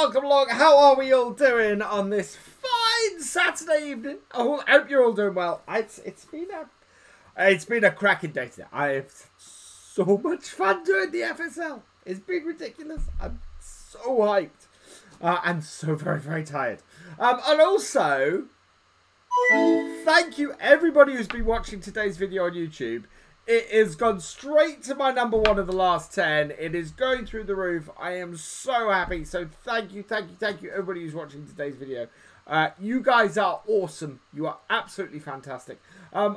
welcome along. How are we all doing on this fine Saturday evening? Oh, I hope you're all doing well. It's been a cracking day today. I have so much fun doing the FSL. It's been ridiculous. I'm so hyped and so very, very tired. And also, thank you everybody who's been watching today's video on YouTube. It has gone straight to my #1 of the last 10. It is going through the roof. I am so happy. So thank you, everybody who's watching today's video. You guys are awesome. You are absolutely fantastic. I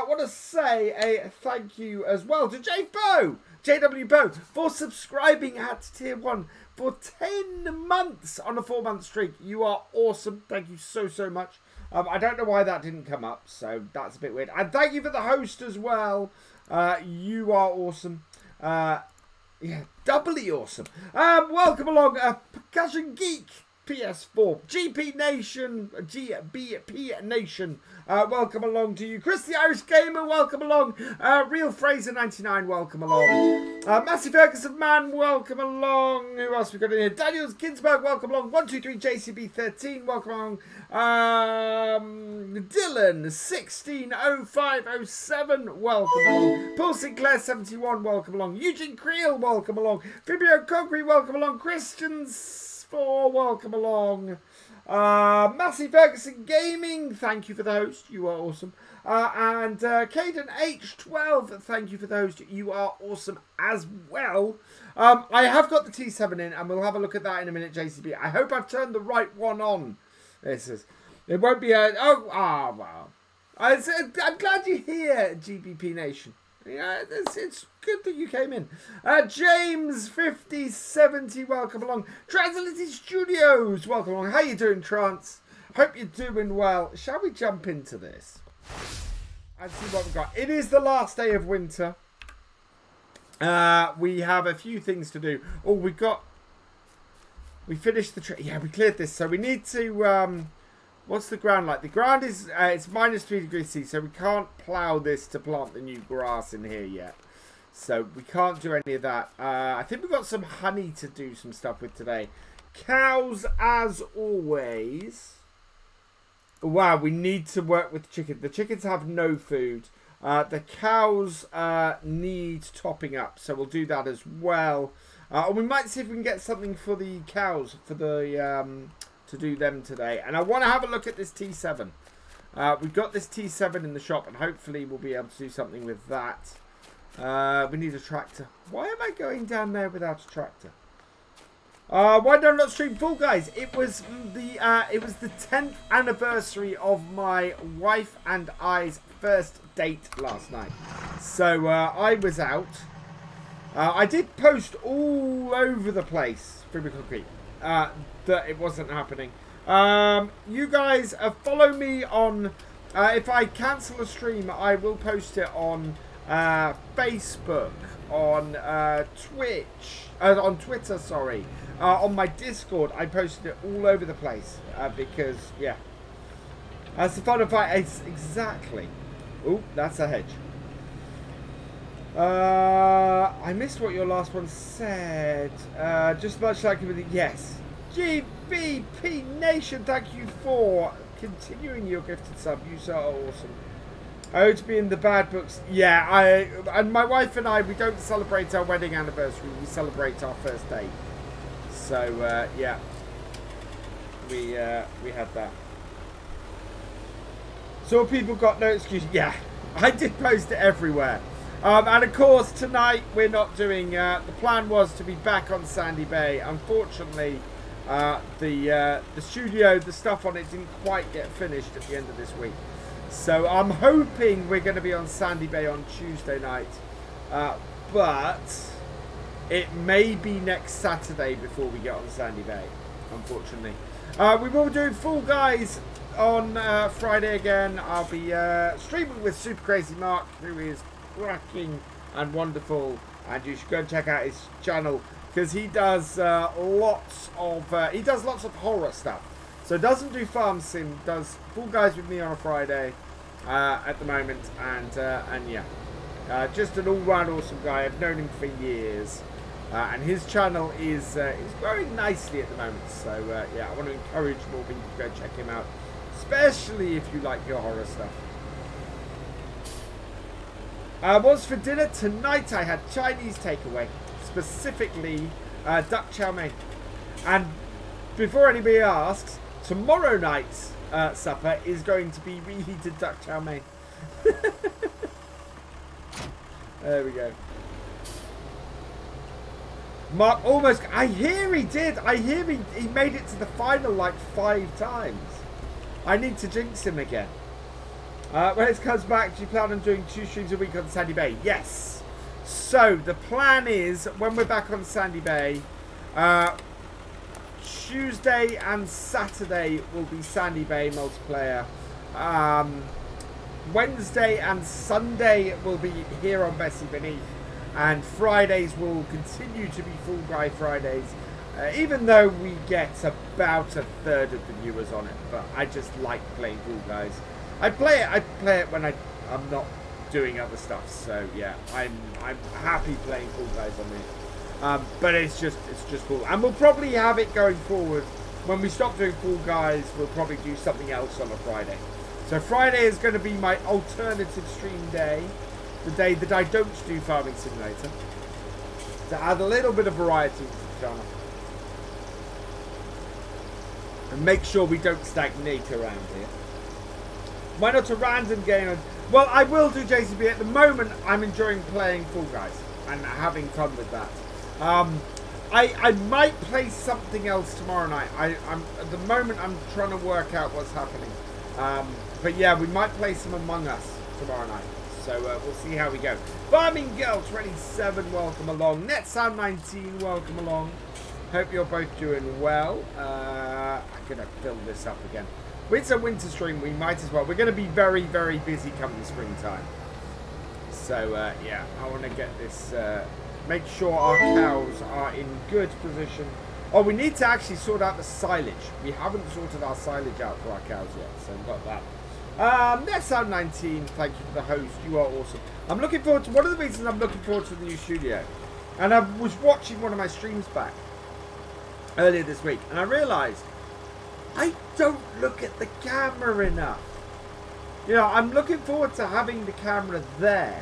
want to say a thank you as well to JW Bo, for subscribing at tier 1 for 10 months on a 4-month streak. You are awesome. Thank you so, so much. I don't know why that didn't come up, so that's a bit weird. And thank you for the host as well. You are awesome. Yeah, doubly awesome. Welcome along, Percussion Geek PS4, GP Nation, GBP Nation. Welcome along to you, Chris the Irish Gamer. Welcome along, Real Fraser 99. Welcome along, Massey Ferguson Man. Welcome along. Who else we got in here? Daniels Ginsberg. Welcome along. 123 JCB 13. Welcome along. Dylan 160507. Welcome along. Paul Sinclair 71. Welcome along. Eugene Creel. Welcome along. Fabio Concrete. Welcome along. Christians. Welcome along. Massey Ferguson Gaming, thank you for the host. You are awesome. And Caden H12, thank you for the host. You are awesome as well. I have got the T7 in, and we'll have a look at that in a minute, JCB. I hope I've turned the right one on. It won't be a... wow. I'm glad you're here, GBP Nation. Yeah, it's good that you came in. James 5070, welcome along. Transility Studios, welcome along. How you doing, Trance? Hope you're doing well. Shall we jump into this and see what we've got? It is the last day of winter. We have a few things to do. Oh, we finished the yeah, we cleared this, so we need to what's the ground like? The ground is, it's -3 degrees C, so we can't plough this to plant the new grass in here yet. So we can't do any of that. I think we've got some honey to do some stuff with today. Cows, as always. Wow, we need to work with the chicken. The chickens have no food. The cows need topping up, so we'll do that as well. And we might see if we can get something for the cows, for the... to do them today. And I want to have a look at this T7. We've got this T7 in the shop, and hopefully we'll be able to do something with that. We need a tractor. Why am I going down there without a tractor? Why don't I not stream Fall Guys? It was the 10th anniversary of my wife and I's first date last night. So I was out. I did post all over the place, Freeman Concrete, that it wasn't happening. You guys follow me on, if I cancel a stream, I will post it on Facebook, on Twitch, on Twitter, sorry, on my Discord. I posted it all over the place because, yeah, that's the fun of it. It's exactly. Oh, that's a hedge. I missed what your last one said. Just much like with the yes. GBP Nation, thank you for continuing your gifted sub. You so awesome. I hope to be in the bad books. Yeah, and my wife and I, we don't celebrate our wedding anniversary. We celebrate our first date. So yeah, we had that. So people got no excuse. Yeah, I did post it everywhere. And of course tonight we're not doing. The plan was to be back on Sandy Bay. Unfortunately, the studio, the stuff on it didn't quite get finished at the end of this week. So I'm hoping we're going to be on Sandy Bay on Tuesday night, but it may be next Saturday before we get on Sandy Bay, unfortunately. We will do Fall Guys on Friday again. I'll be streaming with Super Crazy Mark, who is cracking and wonderful, and you should go and check out his channel because he does lots of horror stuff. So doesn't do farm sim, does Fall Guys with me on a Friday at the moment, and yeah, just an all-round awesome guy. I've known him for years, And his channel is growing nicely at the moment. So yeah, I want to encourage more people to go check him out, especially if you like your horror stuff. What's for dinner tonight? I had Chinese takeaway, specifically duck chow mein. And before anybody asks, tomorrow night's supper is going to be reheated duck chow mein. There we go. Mark almost... I hear he did. I hear he made it to the final like 5 times. I need to jinx him again. When it comes back, do you plan on doing 2 streams a week on Sandy Bay? Yes. So, the plan is, when we're back on Sandy Bay, Tuesday and Saturday will be Sandy Bay multiplayer. Wednesday and Sunday will be here on Bessy Beneath. And Fridays will continue to be Full Guy Fridays. Even though we get about 1/3 of the viewers on it. But I just like playing Full Guys. I play it when I'm not doing other stuff. So yeah, I'm happy playing Full Guys on it. But it's just cool. And we'll probably have it going forward. When we stop doing Full Guys, we'll probably do something else on a Friday. So Friday is going to be my alternative stream day. The day that I don't do Farming Simulator. To add a little bit of variety to the channel. And make sure we don't stagnate around here. Why not a random game? Well, I will do JCB. At the moment, I'm enjoying playing Fall Guys. And having fun with that. I might play something else tomorrow night. At the moment, I'm trying to work out what's happening. But yeah, we might play some Among Us tomorrow night. So we'll see how we go. Farmingirl 27, welcome along. NetSound19, welcome along. Hope you're both doing well. I'm going to fill this up again. It's a winter stream, we might as well. We're going to be very, very busy come the springtime. So yeah, I want to get this, make sure our cows are in good position. Oh, we need to actually sort out the silage. We haven't sorted our silage out for our cows yet, so we've got that. NetSound19, thank you for the host. You are awesome. I'm looking forward to, one of the reasons I'm looking forward to the new studio. And I was watching one of my streams back earlier this week, and I realised I don't look at the camera enough. You know, I'm looking forward to having the camera there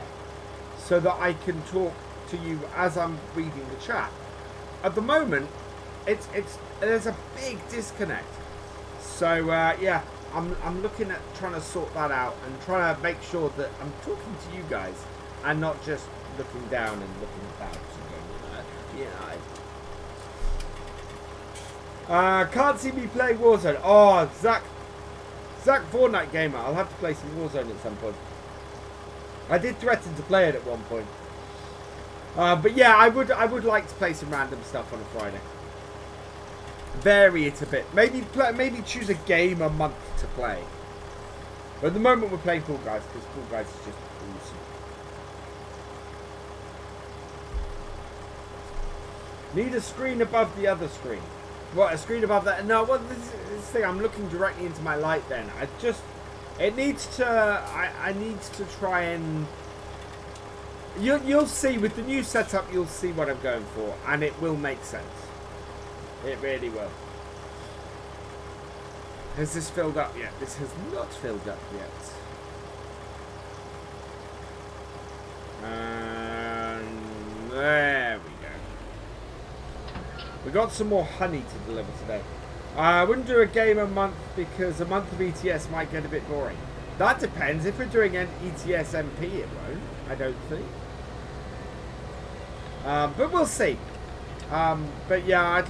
so that I can talk to you as I'm reading the chat. At the moment, there's a big disconnect. So yeah, I'm looking at trying to sort that out and trying to make sure that I'm talking to you guys and not just looking down and looking about and going, yeah. Can't see me playing Warzone. Oh, Zach Fortnite Gamer. I'll have to play some Warzone at some point. I did threaten to play it at one point. But yeah, I would like to play some random stuff on a Friday. Vary it a bit. Maybe choose a game a month to play. But at the moment we're playing Fall Guys because Fall Guys is just awesome. Need a screen above the other screen. What, a screen above that? No, well, this thing, I'm looking directly into my light then. It needs to, I need to try and, you'll see, with the new setup, you'll see what I'm going for, and it will make sense. It really will. Has this filled up yet? This has not filled up yet. And there we go. We got some more honey to deliver today. I wouldn't do a game a month because a month of ETS might get a bit boring. That depends. If we're doing an ETS MP, it won't, I don't think. But we'll see. But yeah, I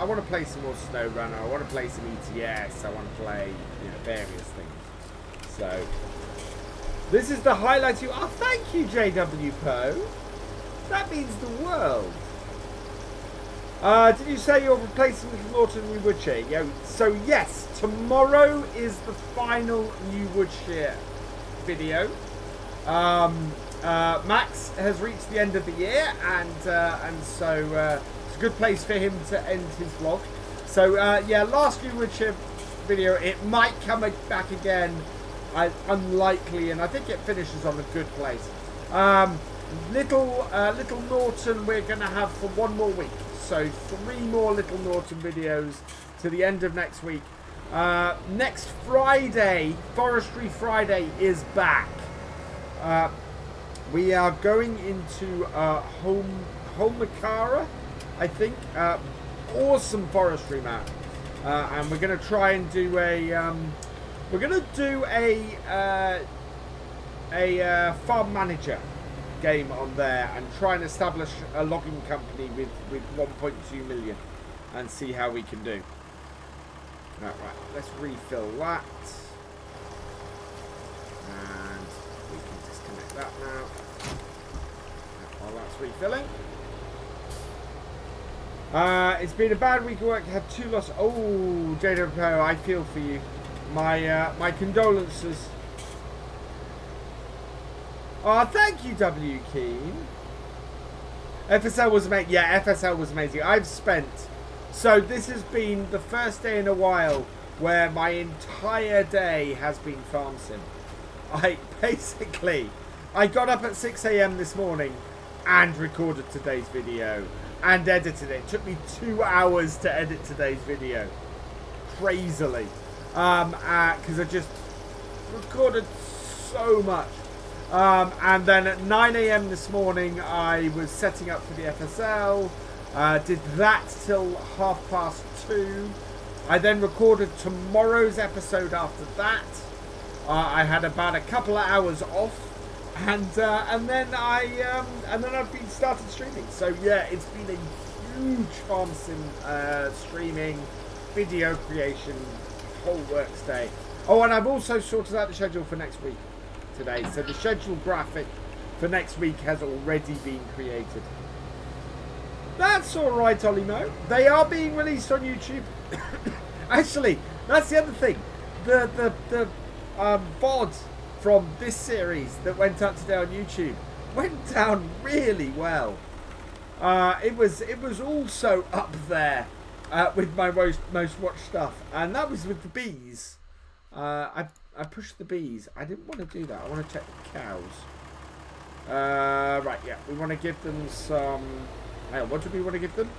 want to play some more SnowRunner. I want to play some ETS. I want to play, you know, various things. So, this is the highlight you... Oh, thank you, JW Poe. That means the world. Did you say you're replacing the Norton New Wood Shear? Yeah, so yes, tomorrow is the final new wood shear video. Max has reached the end of the year, and so it's a good place for him to end his vlog. So yeah, last new wood shear video. It might come back again, unlikely, and I think it finishes on a good place. Little Norton we're going to have for 1 more week. So 3 more Little Norton videos to the end of next week. Next Friday, Forestry Friday is back. We are going into Holmakara, I think. Awesome forestry map. And we're going to try and do a farm manager game on there and try and establish a logging company with 1.2 million and see how we can do. Right, let's refill that. And we can disconnect that now. While that's refilling. It's been a bad week of work. Had 2 losses. Oh, JW, I feel for you. My condolences. Oh, thank you, W. Keen. FSL was amazing. Yeah, FSL was amazing. I've spent... So this has been the first day in a while where my entire day has been farm sim. I got up at 6 AM this morning and recorded today's video and edited it. It took me 2 hours to edit today's video. Crazily. Because I just recorded so much. And then at 9 AM this morning, I was setting up for the FSL. Did that till 2:30. I then recorded tomorrow's episode after that. I had about a couple of hours off, and then I've been started streaming. So yeah, it's been a huge farm sim streaming, video creation, whole works day. Oh, and I've also sorted out the schedule for next week today. So the schedule graphic for next week has already been created. That's alright, Ollie Mo. They are being released on YouTube. Actually, that's the other thing. The VOD from this series that went up today on YouTube went down really well. It was also up there with my most watched stuff, and that was with the bees. I pushed the bees. I didn't want to do that. I want to check the cows. Right, yeah, we want to give them some. What do we want to give them?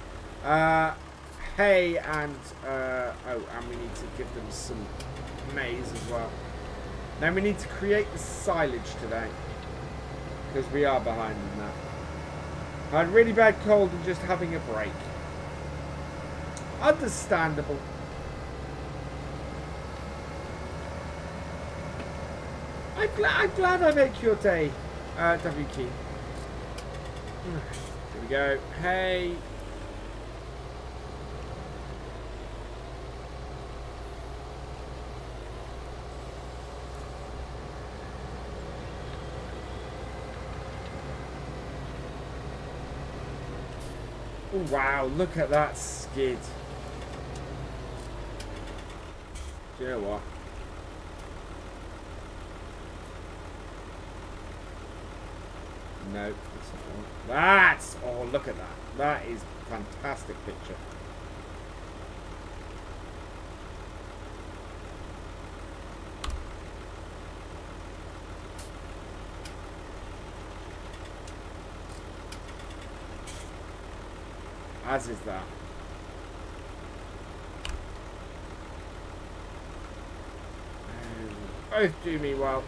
Hay and and we need to give them some maize as well. Then we need to create the silage today because we are behind in that. I had really bad cold and just having a break. Understandable. I'm glad I make your day, W Key. Here we go. Hey. Oh, wow, look at that skid. Do you know what? No, that's not one. That's, oh, look at that. That is a fantastic picture. As is that. Both do me well.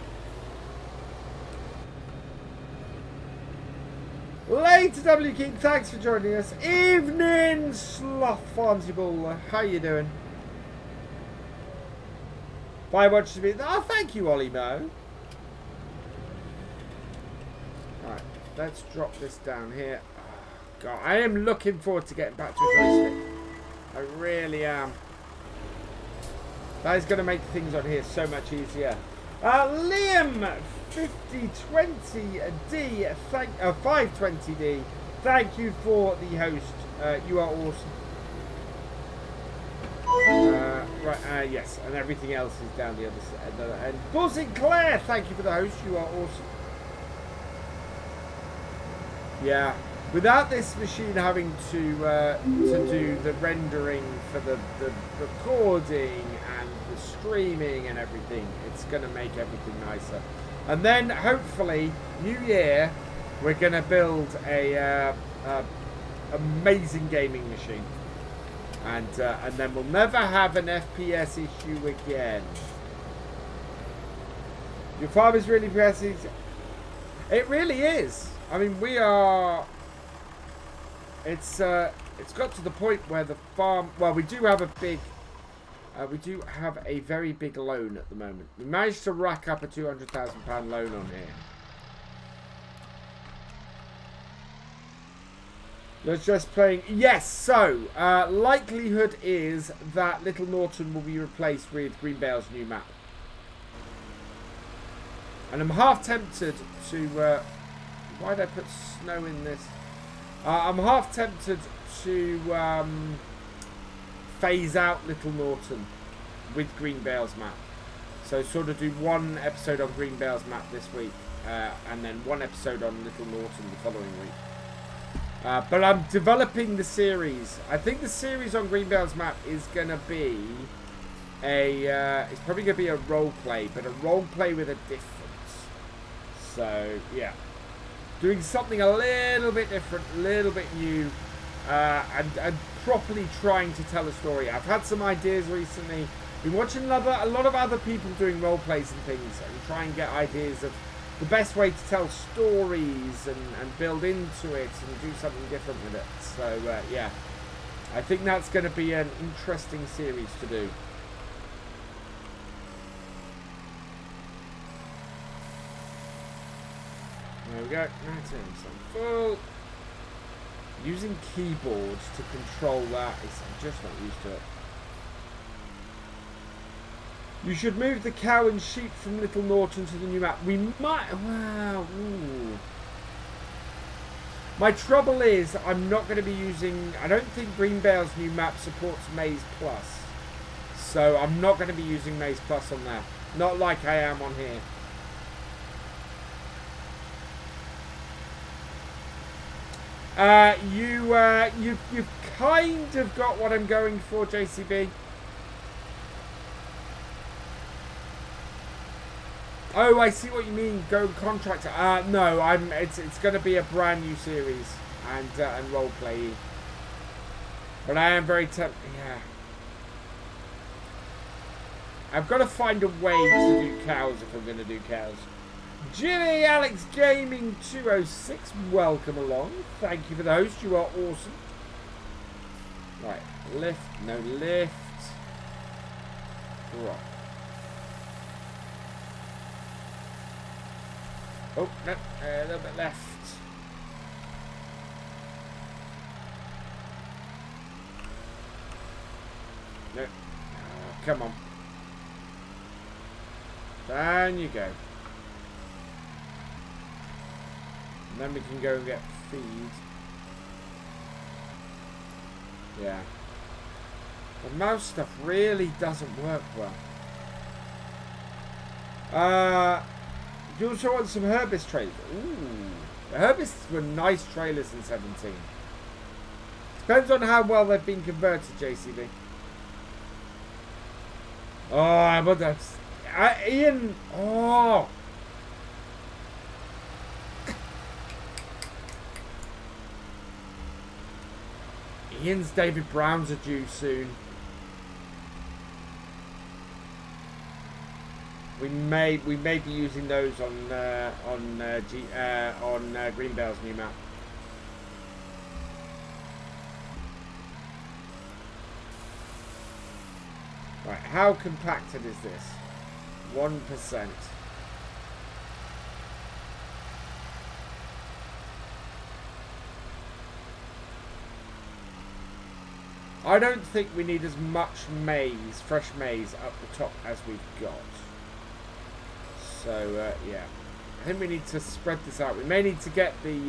Later, W King, thanks for joining us. Evening, Sloth Farmsy Baller. How you doing? Bye, watch to be. Oh, thank you, Ollie Mo. Alright, let's drop this down here. Oh, God, I am looking forward to getting back to a joystick. I really am. That is going to make things on here so much easier. Liam 5020D, 520D, thank you for the host. You are awesome. Right, yes, and everything else is down the other side. And Paul Sinclair, thank you for the host. You are awesome. Yeah, without this machine having to do the rendering for the recording and the streaming and everything, it's going to make everything nicer. And then hopefully New Year we're going to build a amazing gaming machine. And then we'll never have an FPS issue again. Your farm is really impressive. It really is. I mean, we are... It's got to the point where the farm... Well, we do have a big... we do have a very big loan at the moment. We managed to rack up a £200,000 loan on here. You're just playing... Yes, so, likelihood is that Little Norton will be replaced with Greenbale's new map. And I'm half tempted to... why did I put snow in this? I'm half tempted to phase out Little Norton with Greenbale's map. So sort of do one episode on Greenbale's map this week, and then one episode on Little Norton the following week. But I'm developing the series. I think the series on Greenbale's map is going to be it's probably going to be a role play, but a role play with a difference. So, yeah. Doing something a little bit different, a little bit new, and properly trying to tell a story. I've had some ideas recently. Been watching a lot of other people doing role plays and things, and try and get ideas of the best way to tell stories and build into it and do something different with it. So, yeah. I think that's going to be an interesting series to do. There we go. Full. Using keyboards to control that is... I'm just not used to it. You should move the cow and sheep from Little Norton to the new map. We might... Wow. Ooh. My trouble is I'm not going to be using... I don't think Greenbale's new map supports Maize Plus. So I'm not going to be using Maize Plus on there. Not like I am on here. You've kind of got what I'm going for, JCB. Oh, I see what you mean. Go contractor. No, it's going to be a brand new series and role play. But I am very tempted. Yeah. I've got to find a way to do cows if I'm going to do cows. Jimmy Alex Gaming 206, welcome along. Thank you for the host. You are awesome. Right, lift, no lift. Drop. Oh, no, a little bit left. No, oh, come on. Down you go. And then we can go and get feed. Yeah. The mouse stuff really doesn't work well. You also want some Herbist trailers. Ooh. The Herbists were nice trailers in 17. Depends on how well they've been converted, JCB. Oh, but that's... Ian... Oh... Ian's David Browns are due soon. We may be using those on Greenbale's new map. Right, how compacted is this? 1%. I don't think we need as much maize, fresh maize, up the top as we've got. So yeah, I think we need to spread this out. We may need to get the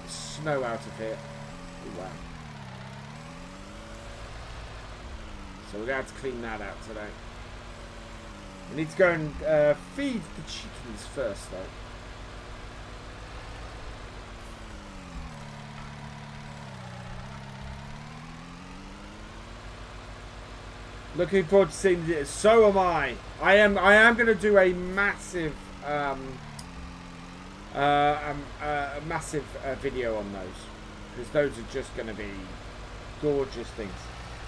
snow out of here. Wow. So we're gonna have to clean that out today. We need to go and feed the chickens first, though. Looking forward to seeing this. So am I. I am going to do a massive a massive video on those, because those are just going to be gorgeous things.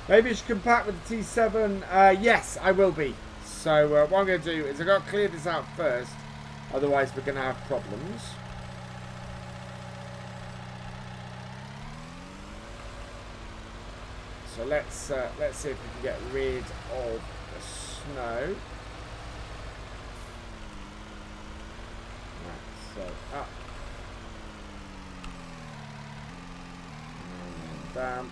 Maybe you should compact with the T7. Yes, I will be. So what I'm going to do is I've got to clear this out first, otherwise we're going to have problems. So let's see if we can get rid of the snow. Right, so up and down.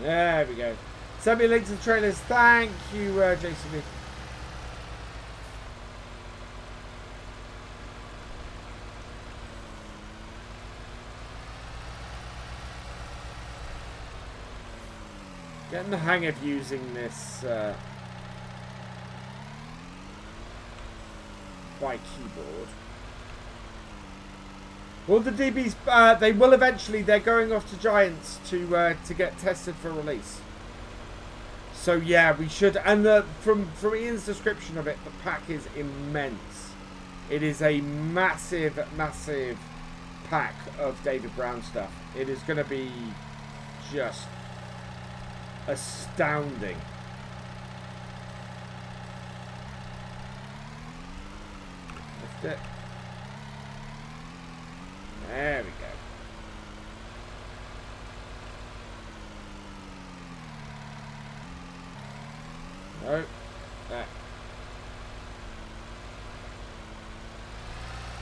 There we go. Send me a link to the trailers. Thank you, JCB. Getting the hang of using this by keyboard. Well, the DBs, they will eventually. They're going off to Giants to get tested for release. So yeah, we should. And from Ian's description of it, the pack is immense. It is a massive, massive pack of David Brown stuff. It is going to be just astounding. Lift it. There we go. No. There.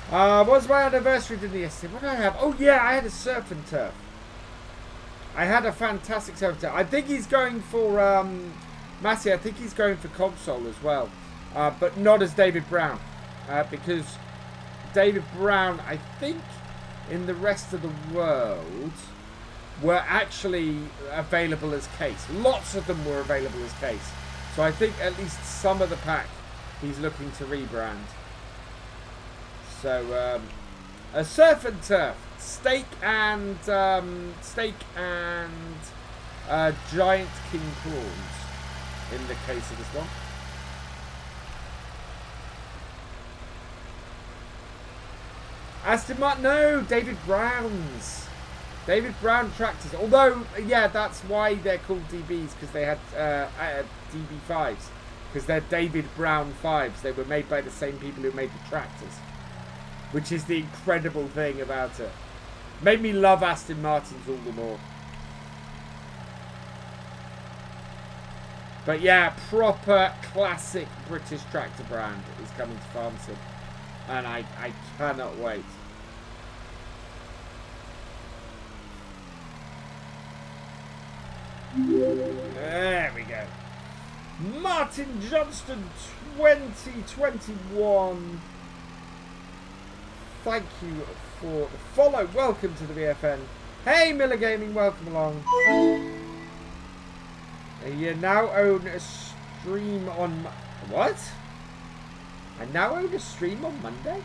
What was my anniversary dinner yesterday? What did I have? Oh yeah, I had a surf and turf. I had a fantastic surf and turf. I think he's going for Massey, I think he's going for console as well. But not as David Brown. Because David Brown, I think, in the rest of the world were actually available as case. Lots of them were available as case. So I think at least some of the pack he's looking to rebrand. So a surf and turf, steak and giant king prawns in the case of this one. Aston Martin, no, David Brown's. David Brown tractors. Although, yeah, that's why they're called DBs, because they had DB5s. Because they're David Brown 5s. They were made by the same people who made the tractors. Which is the incredible thing about it. Made me love Aston Martins all the more. But yeah, proper classic British tractor brand is coming to FarmSim. And I cannot wait. There we go. Martin Johnston 2021. Thank you for the follow. Welcome to the VFN. Hey Miller Gaming, welcome along. You now own a stream on... What? I now own a stream on Monday?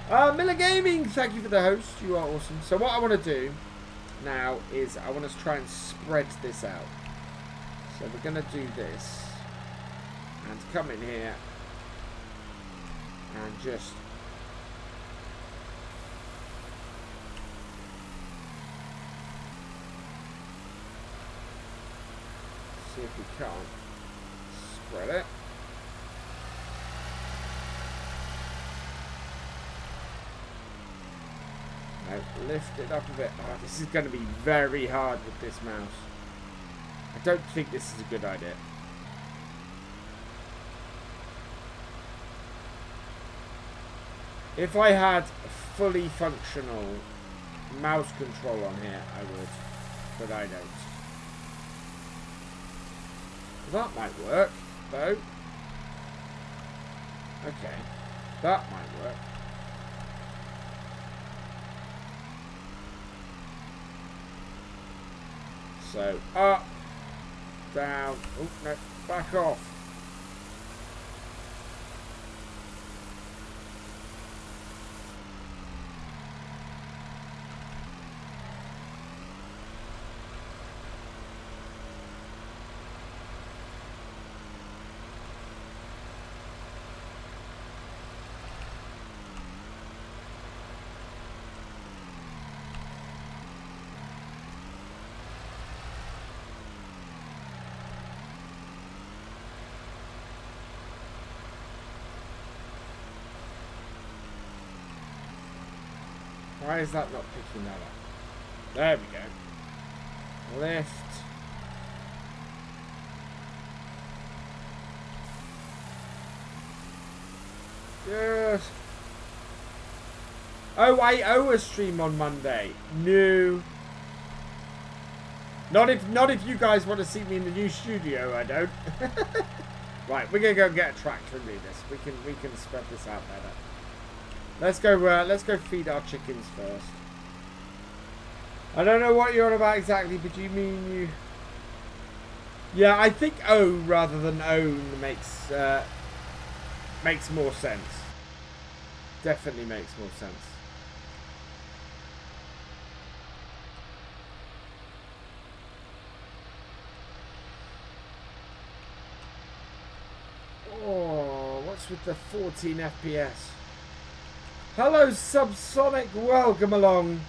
Miller Gaming, thank you for the host. You are awesome. So what I want to do now is I want to try and spread this out. So we're going to do this. And come in here. And just... see if we can't spread it. No, lift it up a bit. Oh, this is going to be very hard with this mouse. I don't think this is a good idea. If I had fully functional mouse control on here, I would, but I don't. That might work, though. Okay, that might work. So, up, down, oh no, back off. Why is that not picking that up? There we go. Lift. Good. Oh, I owe a stream on Monday. No. Not if you guys want to see me in the new studio, I don't. Right, we're gonna go get a tractor and do this. We can spread this out better. Let's go feed our chickens first. I don't know what you're on about exactly, but you mean you... Yeah, I think O rather than own makes more sense. Definitely makes more sense. Oh, what's with the 14 FPS? Hello, Subsonic. Welcome along.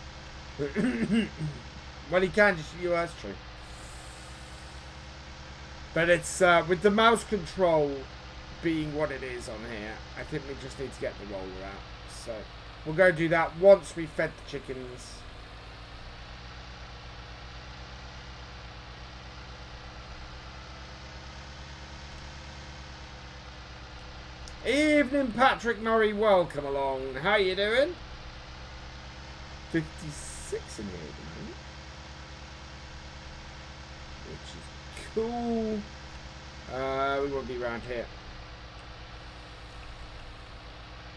Well, he can just you. That's true. But it's with the mouse control being what it is on here, I think we just need to get the roller out. So we'll go do that once we fed the chickens. Evening, Patrick Murray. Welcome along. How you doing? 56 in here at the moment, which is cool. We won't be around here.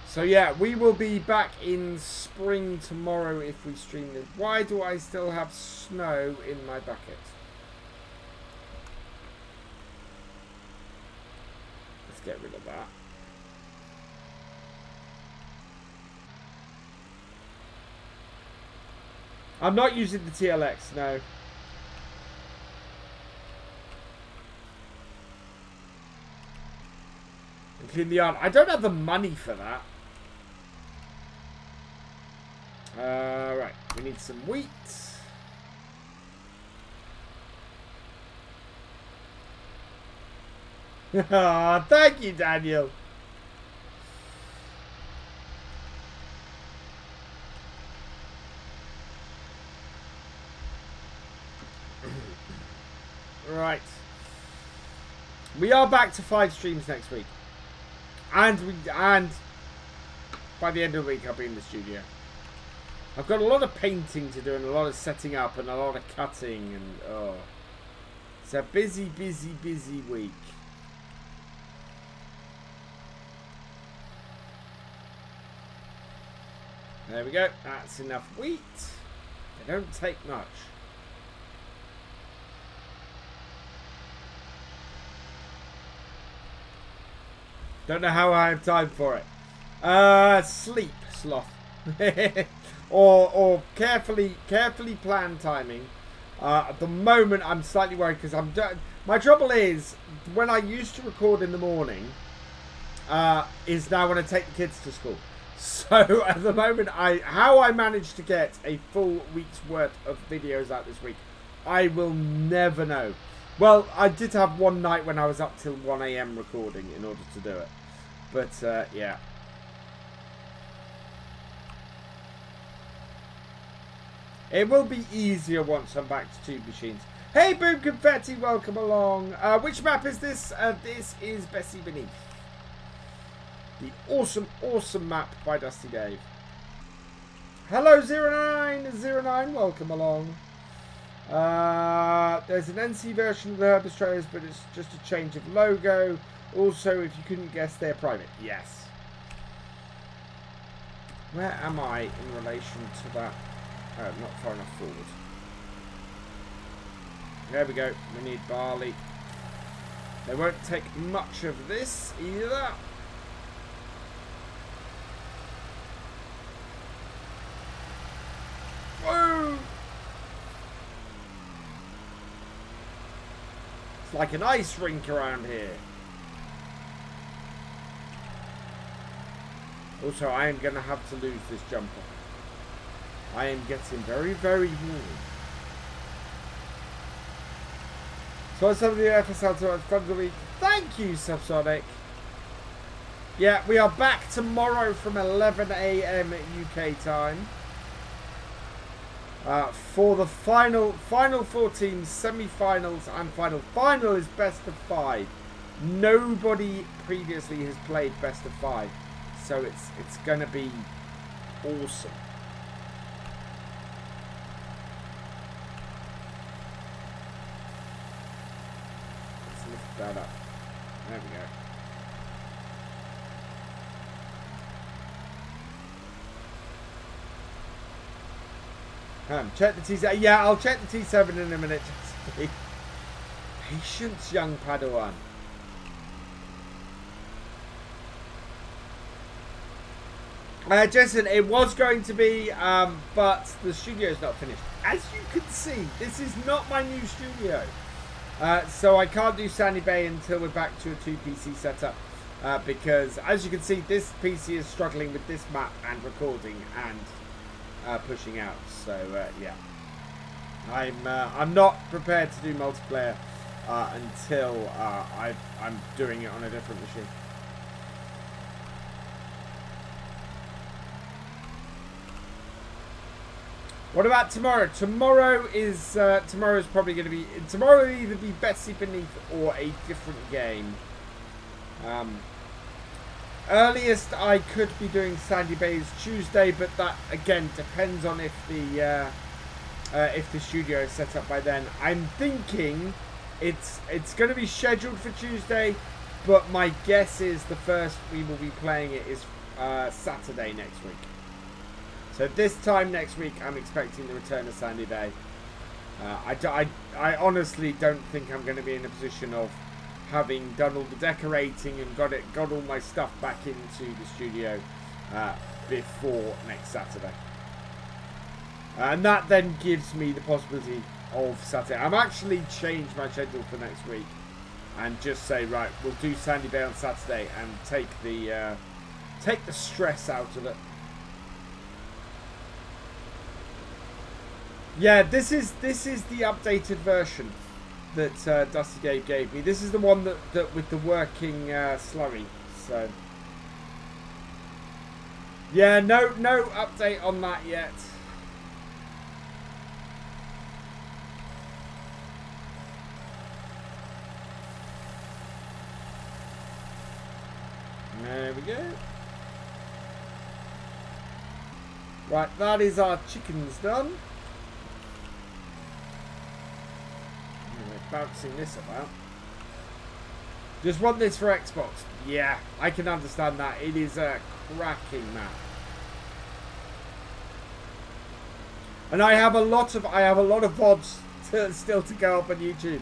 So yeah, we will be back in spring tomorrow if we stream this. Why do I still have snow in my bucket? Let's get rid of that. I'm not using the TLX, no. And clean the yard. I don't have the money for that. Right, we need some wheat. Oh, thank you, Daniel. Right. We are back to 5 streams next week. And by the end of the week I'll be in the studio. I've got a lot of painting to do and a lot of setting up and a lot of cutting and oh. It's a busy, busy, busy week. There we go. That's enough wheat. They don't take much. Don't know how I have time for it. Sleep, sloth. or carefully planned timing. At the moment, I'm slightly worried because I'm done. My trouble is, when I used to record in the morning, is now when I take the kids to school. So at the moment, how I managed to get a full week's worth of videos out this week, I will never know. Well, I did have one night when I was up till 1 AM recording in order to do it. But, yeah. It will be easier once I'm back to 2 machines. Hey, Boom Confetti, welcome along. Which map is this? This is Bessy Beneath. The awesome, awesome map by Dusty Dave. Hello, 0909, welcome along. There's an NC version of the Herbist trailers, but it's just a change of logo. Also, if you couldn't guess, they're private. Yes. Where am I in relation to that? Oh, not far enough forward. There we go. We need barley. They won't take much of this either. Whoa! It's like an ice rink around here. Also, I am going to have to lose this jumper. I am getting very, very warm. So some of the FS19 from the week. Thank you, Subsonic. Yeah, we are back tomorrow from 11 AM UK time. for the final 4 teams, semi-finals and final. Final is best of 5. Nobody previously has played best of 5, so it's gonna be awesome. Let's lift that up. There we go. Check the T7. Yeah, I'll check the T7 in a minute. Patience, young Padawan. Jason, it was going to be, but the studio's not finished. As you can see, this is not my new studio. So I can't do Sandy Bay until we're back to a 2 PC setup. Because, as you can see, this PC is struggling with this map and recording and pushing out. So yeah, I'm not prepared to do multiplayer until I'm doing it on a different machine. What about tomorrow? Tomorrow's probably going to be, tomorrow will either be Bessy Beneath or a different game. Earliest I could be doing Sandy Bay is Tuesday, but that again depends on if the studio is set up by then. I'm thinking it's going to be scheduled for Tuesday, but my guess is the first we will be playing it is Saturday next week. So this time next week, I'm expecting the return of Sandy Bay. I honestly don't think I'm going to be in a position of having done all the decorating and got all my stuff back into the studio before next Saturday. And that then gives me the possibility of Saturday. I'm actually changed my schedule for next week and just say, right, we'll do Sandy Bay on Saturday and take the stress out of it. Yeah, this is the updated version that Dusty Gabe gave me. This is the one that with the working slurry. So yeah, no update on that yet. There we go. Right, that is our chickens done. Bouncing this about. Just want this for Xbox. Yeah, I can understand that. It is a cracking map. And I have a lot of VODs still to go up on YouTube.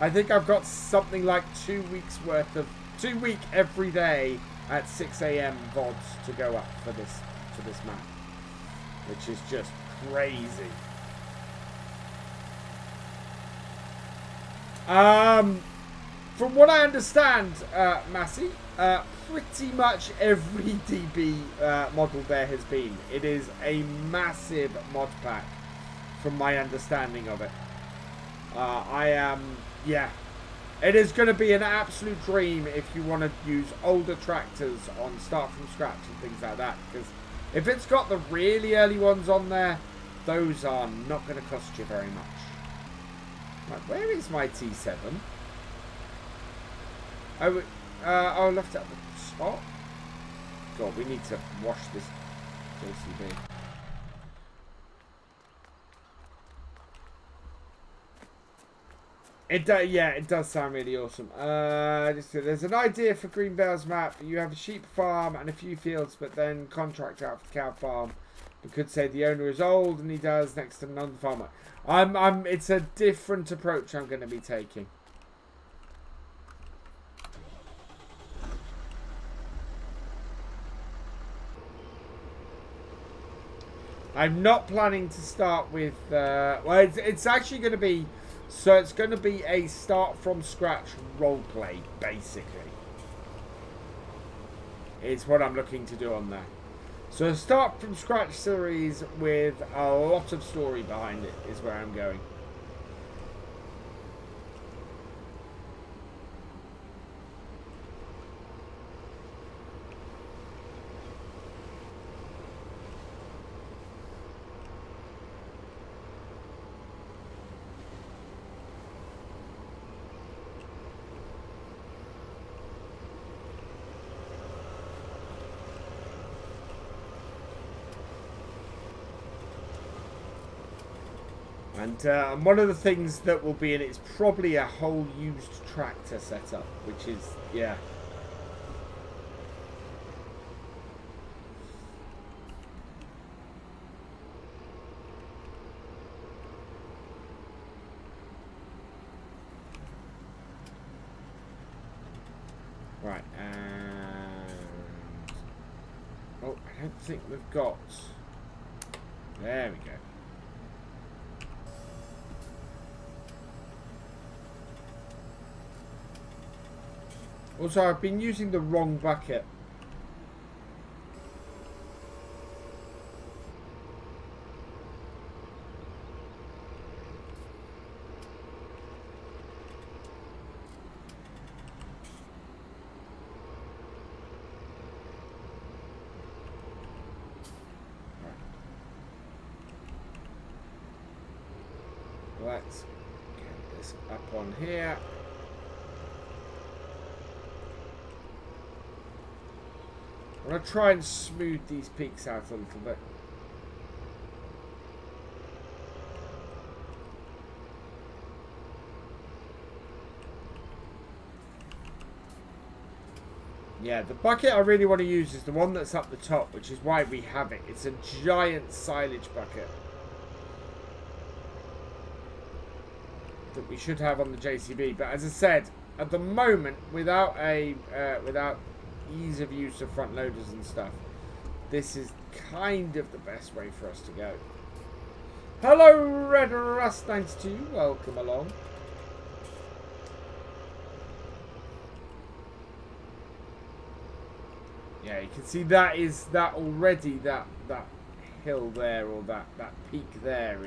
I think I've got something like 2 weeks worth of 2 week every day at 6 AM VODs to go up for this map, which is just crazy. From what I understand, Massey, pretty much every DB model there has been. It is a massive mod pack, from my understanding of it. Yeah, it is going to be an absolute dream if you want to use older tractors on start from scratch and things like that. Because if it's got the really early ones on there, those are not going to cost you very much. Right, where is my T7? I left it at the spot. God, we need to wash this JCB. Yeah, it does sound really awesome. There's an idea for Greenbell's map. You have a sheep farm and a few fields, but then contract out for the cow farm. We could say the owner is old and he does next to another farmer. It's a different approach I'm going to be taking. I'm not planning to start with, well, it's actually going to be, so it's going to be a start from scratch roleplay, basically. Is what I'm looking to do on there. So a start from scratch series with a lot of story behind it is where I'm going. And one of the things that will be in it is probably a whole used tractor setup, which is, yeah. Right, and... oh, I don't think we've got... there we go. Also, I've been using the wrong bucket. Let's get this up on here. I'm going to try and smooth these peaks out a little bit. Yeah, the bucket I really want to use is the one that's up the top, which is why we have it. It's a giant silage bucket that we should have on the JCB. But as I said, at the moment, without ease of use of front loaders and stuff, this is kind of the best way for us to go. Hello, Red Rust, thanks to you. Welcome along. Yeah, you can see that is that already. That hill there, or that peak there,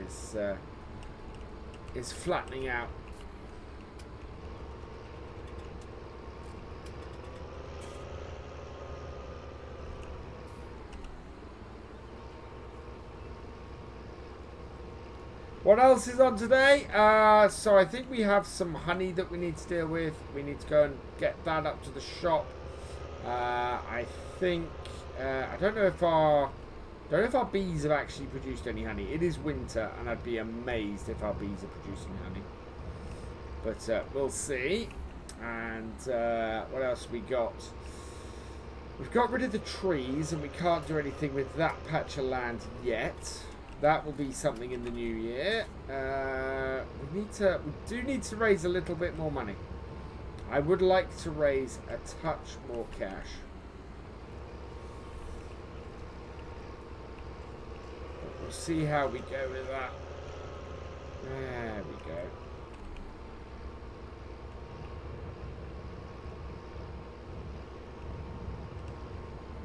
is flattening out. What else is on today? So I think we have some honey that we need to deal with. We need to go and get that up to the shop. I think I don't know if our bees have actually produced any honey. It is winter, and I'd be amazed if our bees are producing honey. But we'll see. And what else we got? We've got rid of the trees, and we can't do anything with that patch of land yet. That will be something in the new year. We do need to raise a little bit more money. I would like to raise a touch more cash. But we'll see how we go with that. There we go.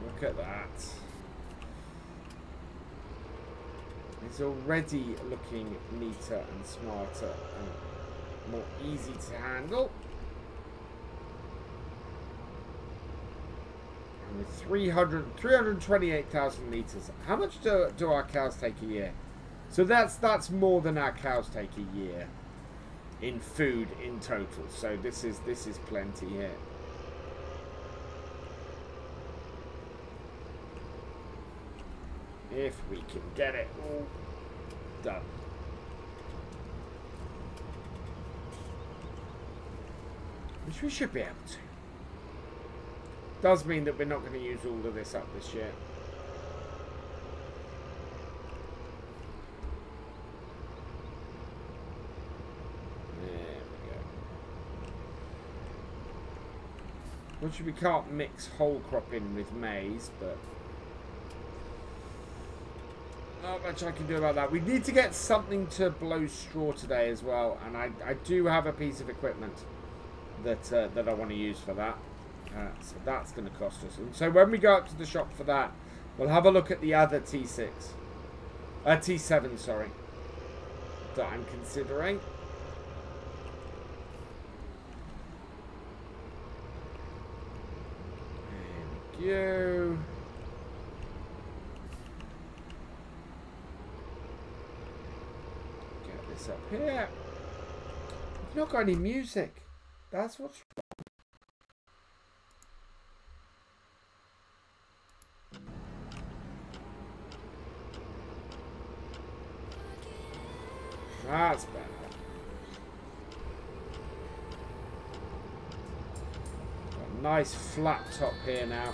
Look at that. It's already looking neater and smarter and more easy to handle. And with 328,000 litres, how much do our cows take a year? So that's more than our cows take a year in food in total. So this is plenty here. If we can get it all done. Which we should be able to. Does mean that we're not going to use all of this up this year. There we go. Which we can't mix whole crop in with maize, but not much I can do about that. We need to get something to blow straw today as well, and I do have a piece of equipment that I want to use for that. So that's going to cost us. And so when we go up to the shop for that, we'll have a look at the other T7, sorry, that I'm considering. There we go. Up here. I've not got any music. That's what's wrong. That's better. Got a nice flat top here now.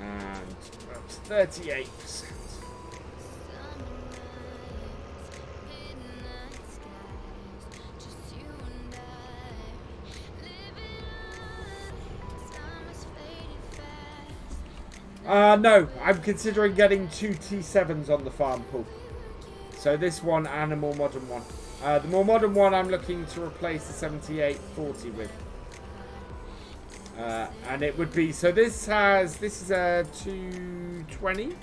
And up to 38%. No, I'm considering getting 2 T7s on the farm pool. So this one and a more modern one. The more modern one I'm looking to replace the 7840 with. And it would be, so this is a 220?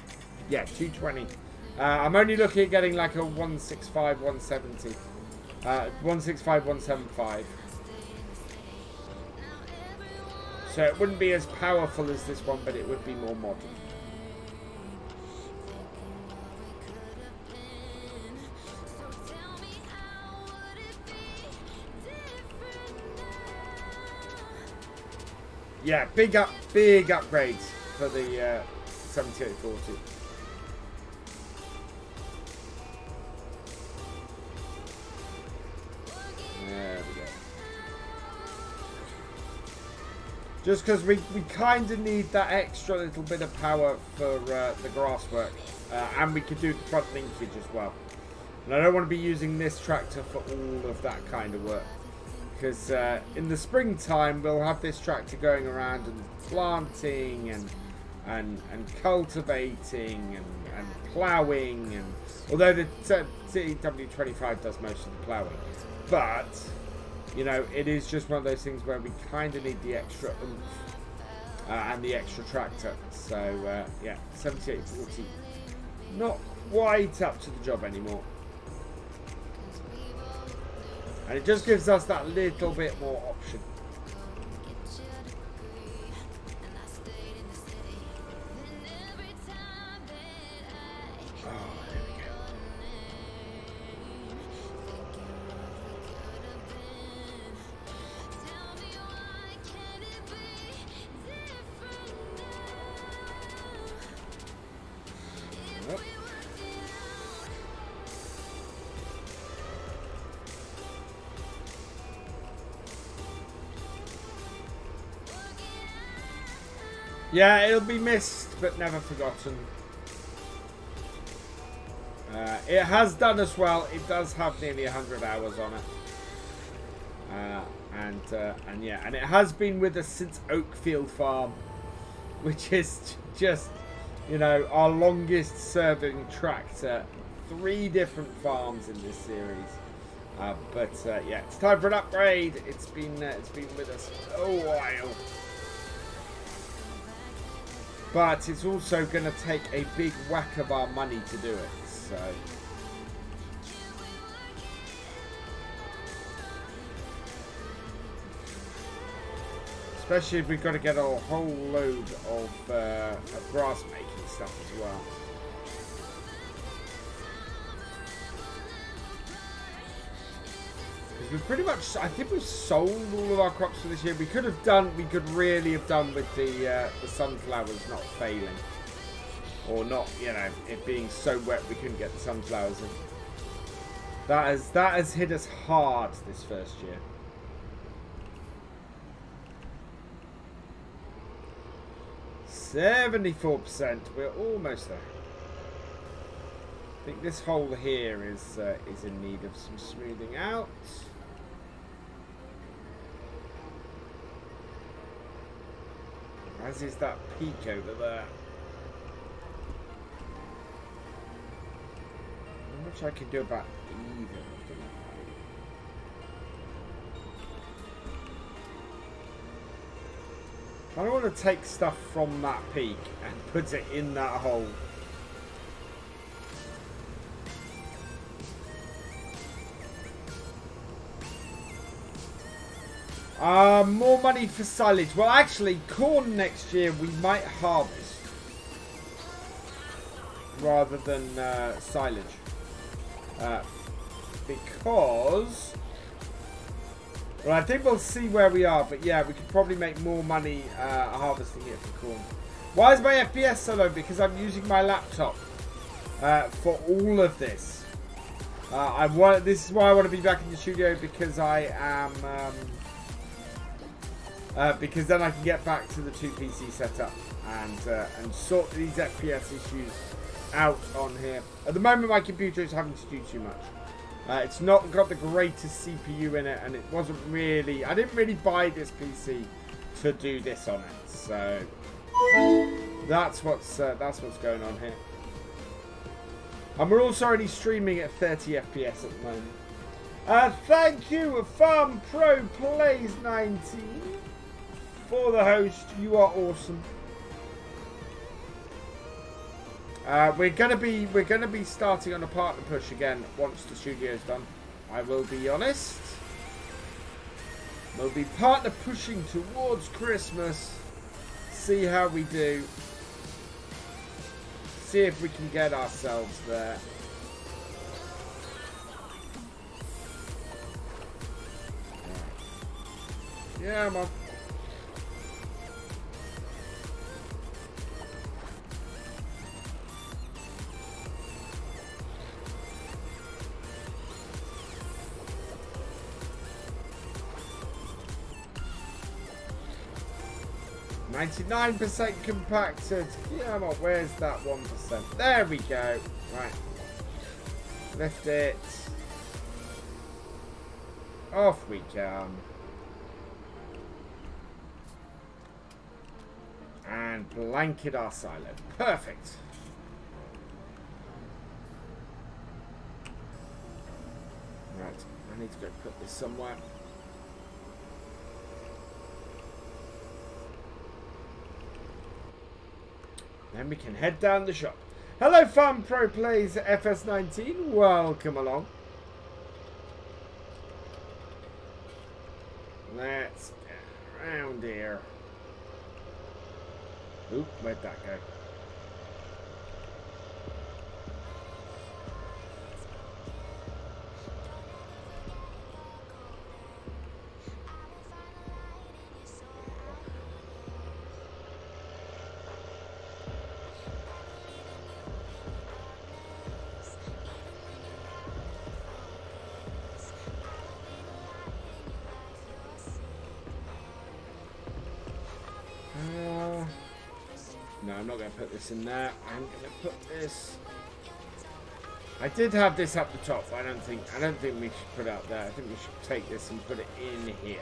Yeah, 220. I'm only looking at getting like a 165, 170. 165, 175. So it wouldn't be as powerful as this one, but it would be more modern. Yeah, big upgrades for the 7840. There we go. Just because we kind of need that extra little bit of power for the grass work. And we could do the front linkage as well. And I don't want to be using this tractor for all of that kind of work. Because in the springtime we'll have this tractor going around and planting and cultivating and ploughing, and although the TW25 does most of the ploughing, but you know, it is just one of those things where we kind of need the extra oomph and the extra tractor. So yeah, 7840 not quite up to the job anymore. And it just gives us that little bit more option. Oh, there we go. Yep. Yeah, it'll be missed, but never forgotten. It has done us well. It does have nearly 100 hours on it. And yeah, and it has been with us since Oakfield Farm, which is just, you know, our longest serving tractor. 3 different farms in this series. But yeah, it's time for an upgrade. It's been with us a while. But it's also going to take a big whack of our money to do it, so... Especially if we've got to get a whole load of grass making stuff as well. Because we've pretty much, I think we've sold all of our crops for this year. We could really have done with the sunflowers not failing. Or not, you know, it being so wet we couldn't get the sunflowers in. That has hit us hard this first year. %74%. We're almost there. I think this hole here is in need of some smoothing out. As is that peak over there. How much I can do about either of them. I don't want to take stuff from that peak and put it in that hole. More money for silage. Well, actually, corn next year we might harvest rather than silage. Because... Well, I think we'll see where we are, but yeah, we could probably make more money harvesting it for corn. Why is my FPS so low? Because I'm using my laptop. for all of this. This is why I want to be back in the studio, because I am because then I can get back to the 2 PC setup and sort these FPS issues out on here. At the moment, my computer is having to do too much. It's not got the greatest CPU in it, and it wasn't really. I didn't really buy this PC to do this on it, so that's what's going on here. And we're also already streaming at 30 FPS at the moment. Thank you, Farm Pro Plays 19, for the host. You are awesome. We're gonna be starting on a partner push again once the studio's done. I will be honest. We'll be partner pushing towards Christmas. See how we do. See if we can get ourselves there. Yeah, man. %, compacted. Yeah, well, where's that 1%? There we go. Right. Lift it. Off we come. And blanket our silo. Perfect. Right. I need to go put this somewhere. Then we can head down the shop. Hello, Farm Pro Plays FS19. Welcome along. Let's get around here. Oop, where'd that go? No, I'm not going to put this in there. I'm going to put this. I did have this up the top. I don't think we should put it up there. I think we should take this and put it in here.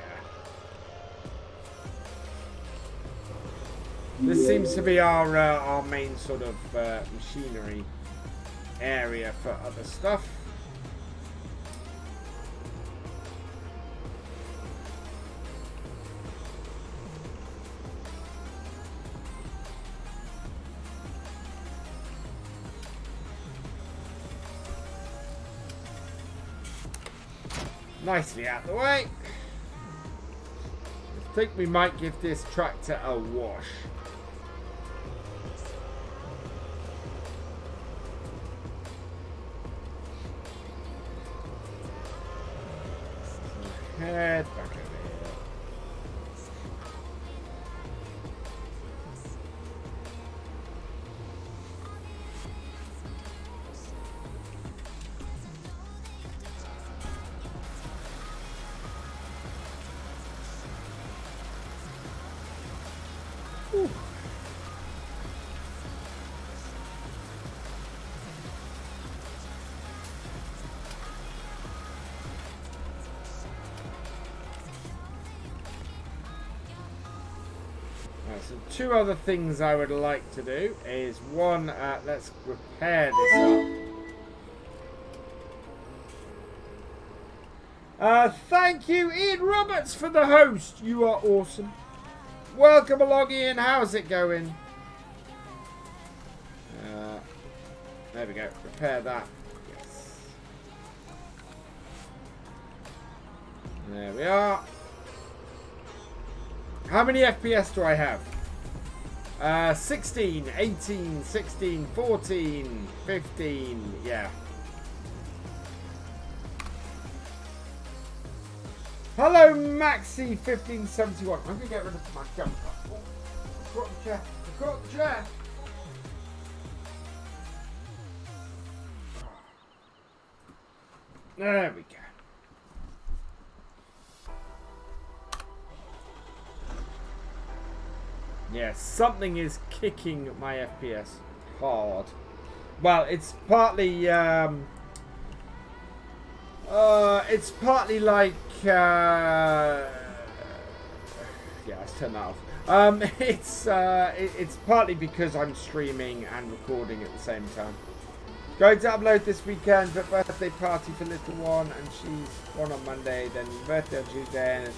This seems to be our main sort of machinery area for other stuff. Nicely out of the way. I think we might give this tractor a wash. So head back over here. Two other things I would like to do is one, let's repair this up. Thank you, Ian Roberts, for the host. You are awesome. Welcome along, Ian. How's it going? There we go. Repair that. Yes. There we are. How many FPS do I have? 16, 18, 16, 14, 15, yeah. Hello, Maxi1571. I'm going to get rid of my jumper. Oh, I've got the chair. I've got the chair. There we go. Yeah, something is kicking my FPS hard. Well, it's partly like yeah, let's turn that off. It's partly because I'm streaming and recording at the same time. Going to upload this weekend, but birthday party for little one, and she's born on Monday, then birthday on Tuesday. And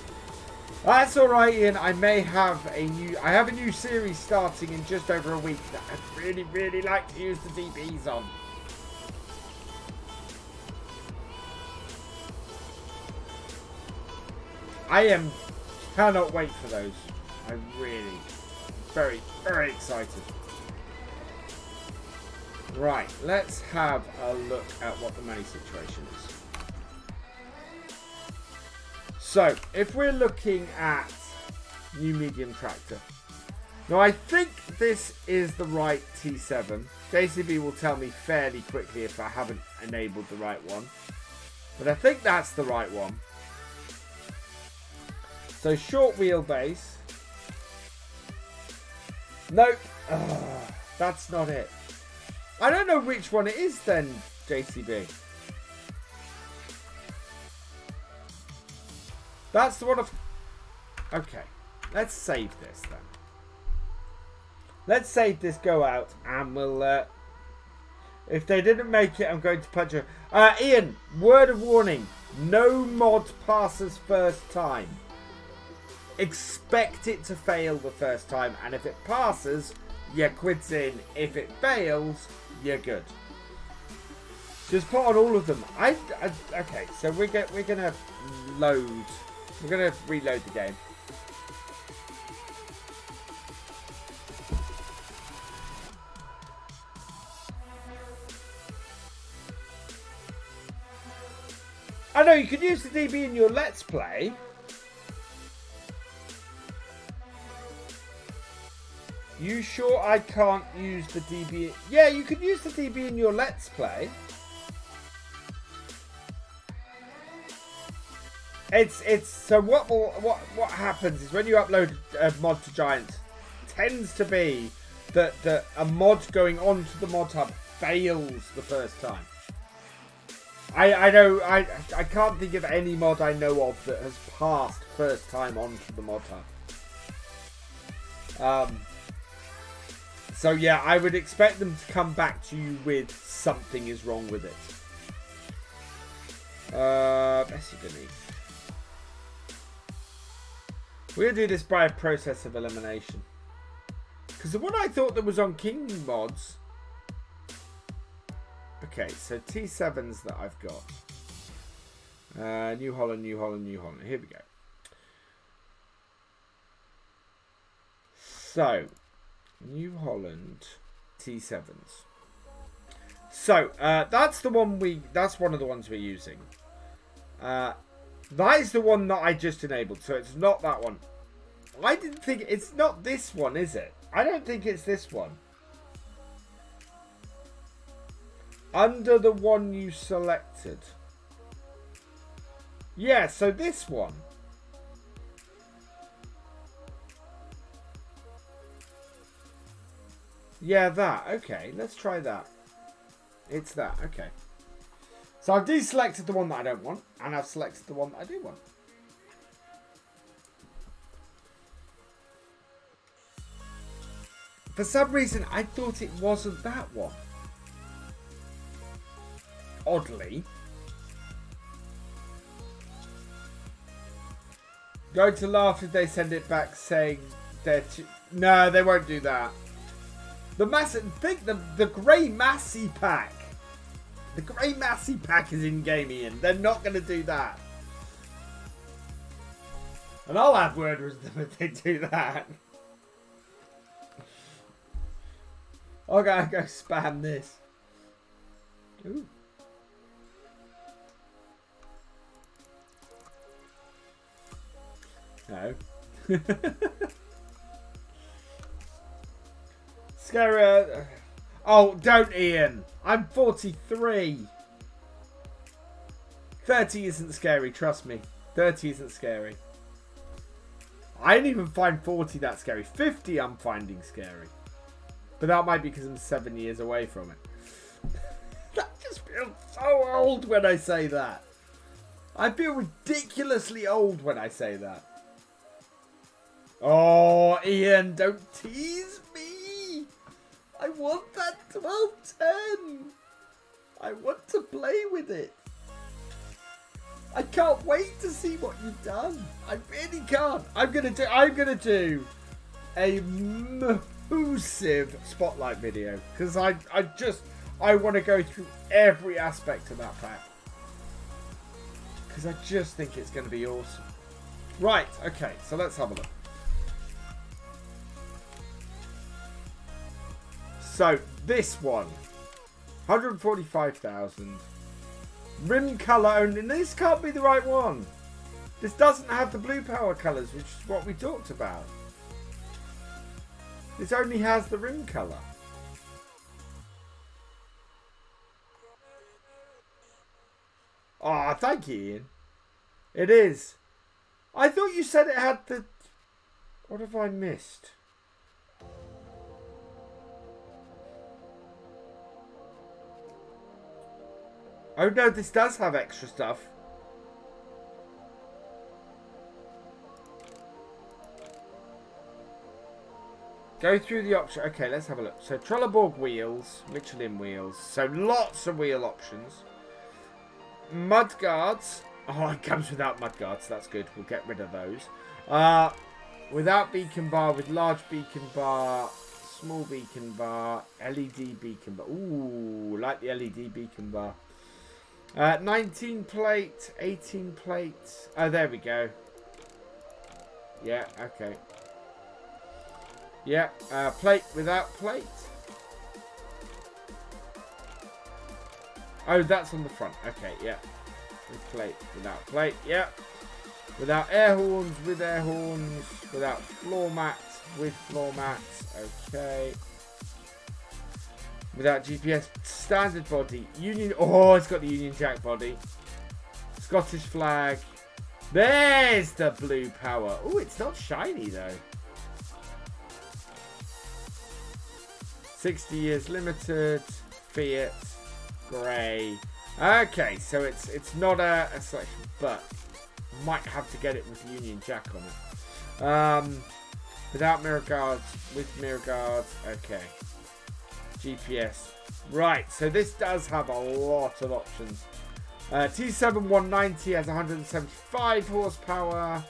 that's all right, Ian. I have a new series starting in just over a week that I'd really like to use the DBs on. Cannot wait for those. I'm really very excited. Right, let's have a look at what the money situation is. So, if we're looking at new medium tractor. Now, I think this is the right T7. JCB will tell me fairly quickly if I haven't enabled the right one. But I think that's the right one. So, short wheelbase. Nope. That's not it. I don't know which one it is then, JCB. That's the one of... Okay. Let's save this then. Let's save this, go out, and we'll... if they didn't make it, I'm going to punch her. Ian, word of warning. No mod passes first time. Expect it to fail the first time, and if it passes, you're quids in. If it fails, you're good. Just put on all of them. Okay, so we're gonna load. We're gonna reload the game. I know you can use the DB in your Let's Play. You sure I can't use the DB? Yeah, you can use the DB in your Let's Play. It's so what happens is when you upload a mod to Giants, tends to be that a mod going onto the mod hub fails the first time. I know I can't think of any mod I know of that has passed first time onto the mod hub. So yeah, I would expect them to come back to you with something is wrong with it. Bessy Beneath. We'll do this by a process of elimination. Because the one I thought that was on King mods. Okay, so T7s that I've got. New Holland, New Holland, New Holland. Here we go. So, New Holland T7s. So, that's the one that's one of the ones we're using. That is the one that I just enabled, so it's not that one. I didn't think... It's not this one, is it? I don't think it's this one. Under the one you selected. Yeah, so this one. Yeah, that. Okay, let's try that. It's that. Okay. So I've deselected the one that I don't want, and I've selected the one that I do want. For some reason, I thought it wasn't that one. Oddly. Going to laugh if they send it back saying they're... No, they won't do that. The the grey Massey pack. The grey Massey pack is in game, Ian. They're not going to do that. And I'll have word with them if they do that. I'll go spam this. Ooh. No. Scary. Oh, don't, Ian. I'm 43. 30 isn't scary, trust me. 30 isn't scary. I didn't even find 40 that scary. 50 I'm finding scary. But that might be because I'm 7 years away from it. That just feels so old when I say that. I feel ridiculously old when I say that. Oh, Ian, don't tease me. I want that 1210. I want to play with it. I can't wait to see what you've done. I really can't. I'm gonna do a massive spotlight video because I want to go through every aspect of that pack because I just think it's going to be awesome. Right, okay, so let's have a look. So this one, 145,000. Rim colour only. This can't be the right one. This doesn't have the blue power colours, which is what we talked about. This only has the rim colour. Oh, thank you, Ian. It is. I thought you said it had the... What have I missed? Oh no, this does have extra stuff. Go through the option. Okay, let's have a look. So Trelleborg wheels, Michelin wheels. So lots of wheel options. Mud guards. Oh, it comes without mud guards. That's good. We'll get rid of those. Without beacon bar, with large beacon bar, small beacon bar, LED beacon bar. Ooh, like the LED beacon bar. 19 plate, 18 plate. Oh, there we go. Yeah, okay. Yeah, plate without plate. Oh, that's on the front. Okay, yeah. With plate, without plate, yeah. Without air horns, with air horns. Without floor mats, with floor mats. Okay. Without GPS, standard body, Union. Oh, it's got the Union Jack body. Scottish flag. There's the blue power. Oh, it's not shiny though. 60 years limited. Fiat. Grey. Okay, so it's not a selection, but might have to get it with Union Jack on it. Without mirror guards, with mirror guards. Okay. GPS. Right, so this does have a lot of options. T7 190 has 175 horsepower.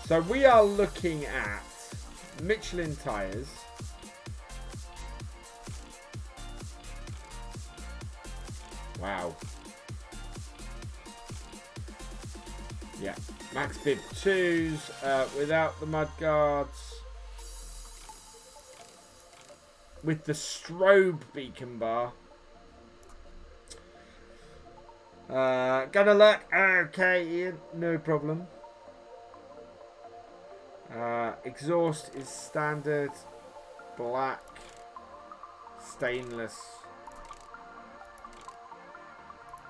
So we are looking at Michelin tyres. Wow. Yeah. Max bib 2s without the mud guards. With the strobe beacon bar. Gonna look. Okay, Ian. No problem. Exhaust is standard. Black. Stainless.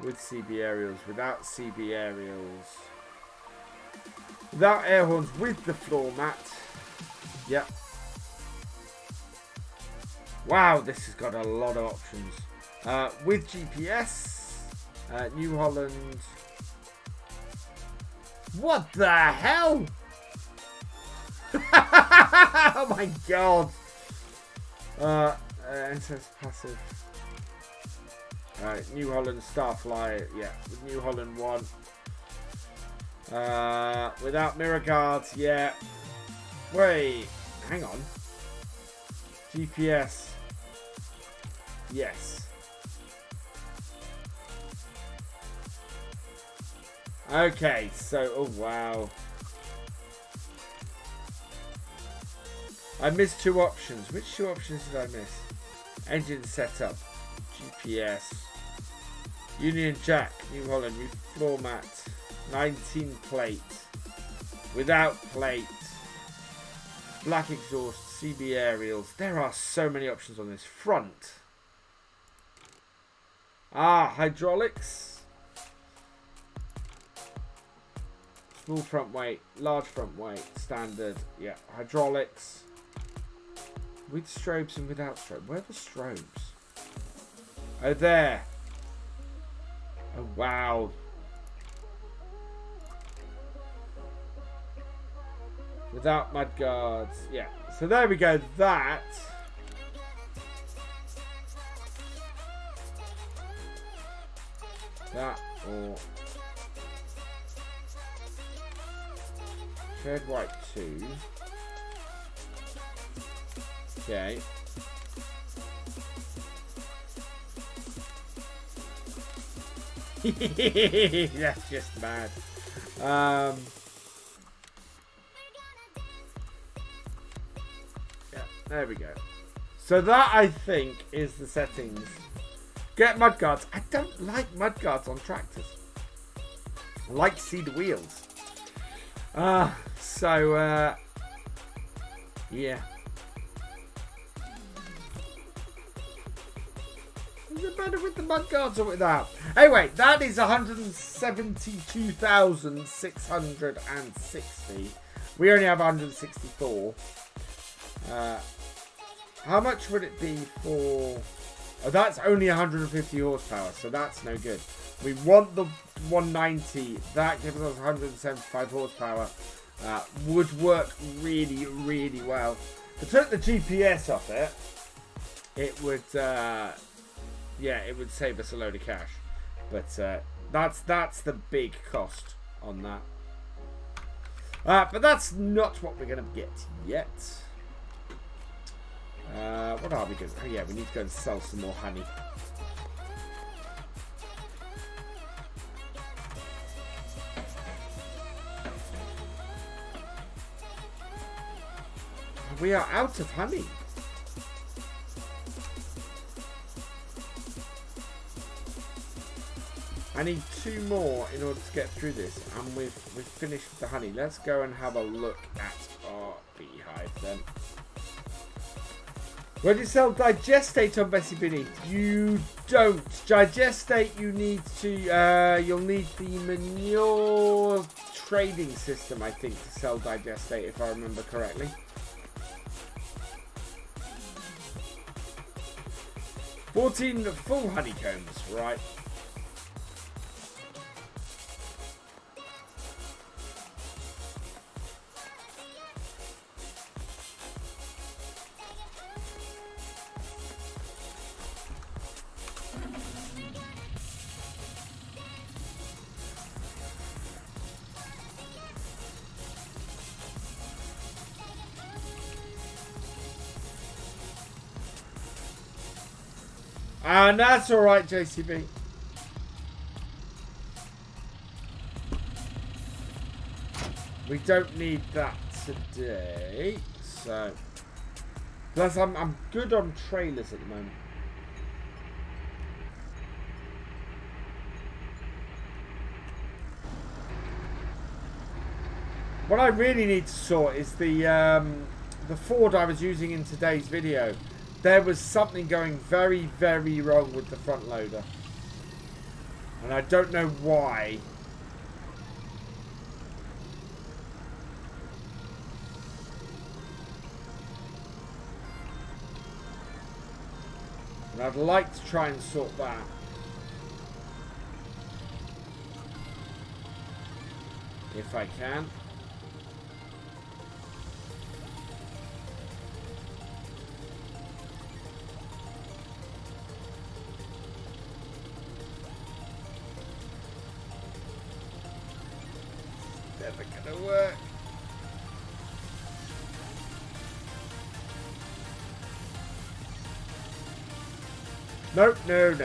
With CB aerials. Without CB aerials. Without air horns. With the floor mat. Yep. Wow, this has got a lot of options. With GPS, New Holland. What the hell? Oh my god. Intense passive. New Holland Starfly. Yeah, with New Holland 1. Without mirror guards. Yeah. Wait, hang on. GPS. Yes. Okay, so, oh wow. I missed 2 options. Which 2 options did I miss? Engine setup. GPS. Union Jack. New Holland. New floor mat. 19 plate. Without plate. Black exhaust. CB aerials. There are so many options on this front. Ah, hydraulics. Small front weight, large front weight, standard. Yeah, hydraulics. With strobes and without strobes. Where are the strobes? Oh, there. Oh, wow. Without mud guards. Yeah. So there we go. That. That or shared white 2. Okay. That's just mad. Yeah, there we go. So that, I think, is the settings. Get mudguards. I don't like mudguards on tractors. I like to see the wheels. Yeah. Is it better with the mudguards or without? Anyway, that is 172,660. We only have 164. How much would it be for... Oh, that's only 150 horsepower, so that's no good. We want the 190. That gives us 175 horsepower. Would work really, really well. If I took the GPS off it, it would, yeah, it would save us a load of cash. But that's the big cost on that. But that's not what we're going to get yet. What are we going to... Oh yeah, we need to go and sell some more honey. We are out of honey. I need 2 more in order to get through this, and we've finished with the honey. Let's go and have a look at our beehive then. Where do you sell digestate on Bessy Beneath? You don't. Digestate, you need to, you'll need the manure trading system, I think, to sell digestate, if I remember correctly. $14 full honeycombs, right. And that's alright, JCB. We don't need that today. So, plus I'm good on trailers at the moment. What I really need to sort is the Ford I was using in today's video. There was something going very, very wrong with the front loader. And I don't know why. And I'd like to try and sort that. If I can. Never gonna work. Nope, no.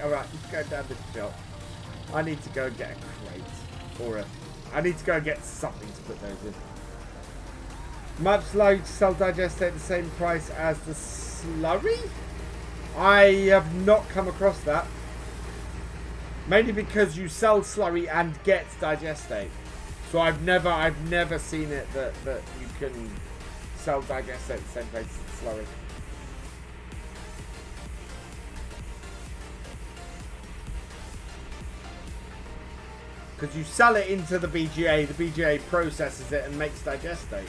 Alright, let's go down the shop. I need to go and get a crate. Or I need to go and get something to put those in. Maps allow you to sell digestate at the same price as the slurry? I have not come across that. Mainly because you sell slurry and get digestate. So I've never seen it that you can sell digest at the same place as the slurry. Because you sell it into the BGA processes it and makes digestate.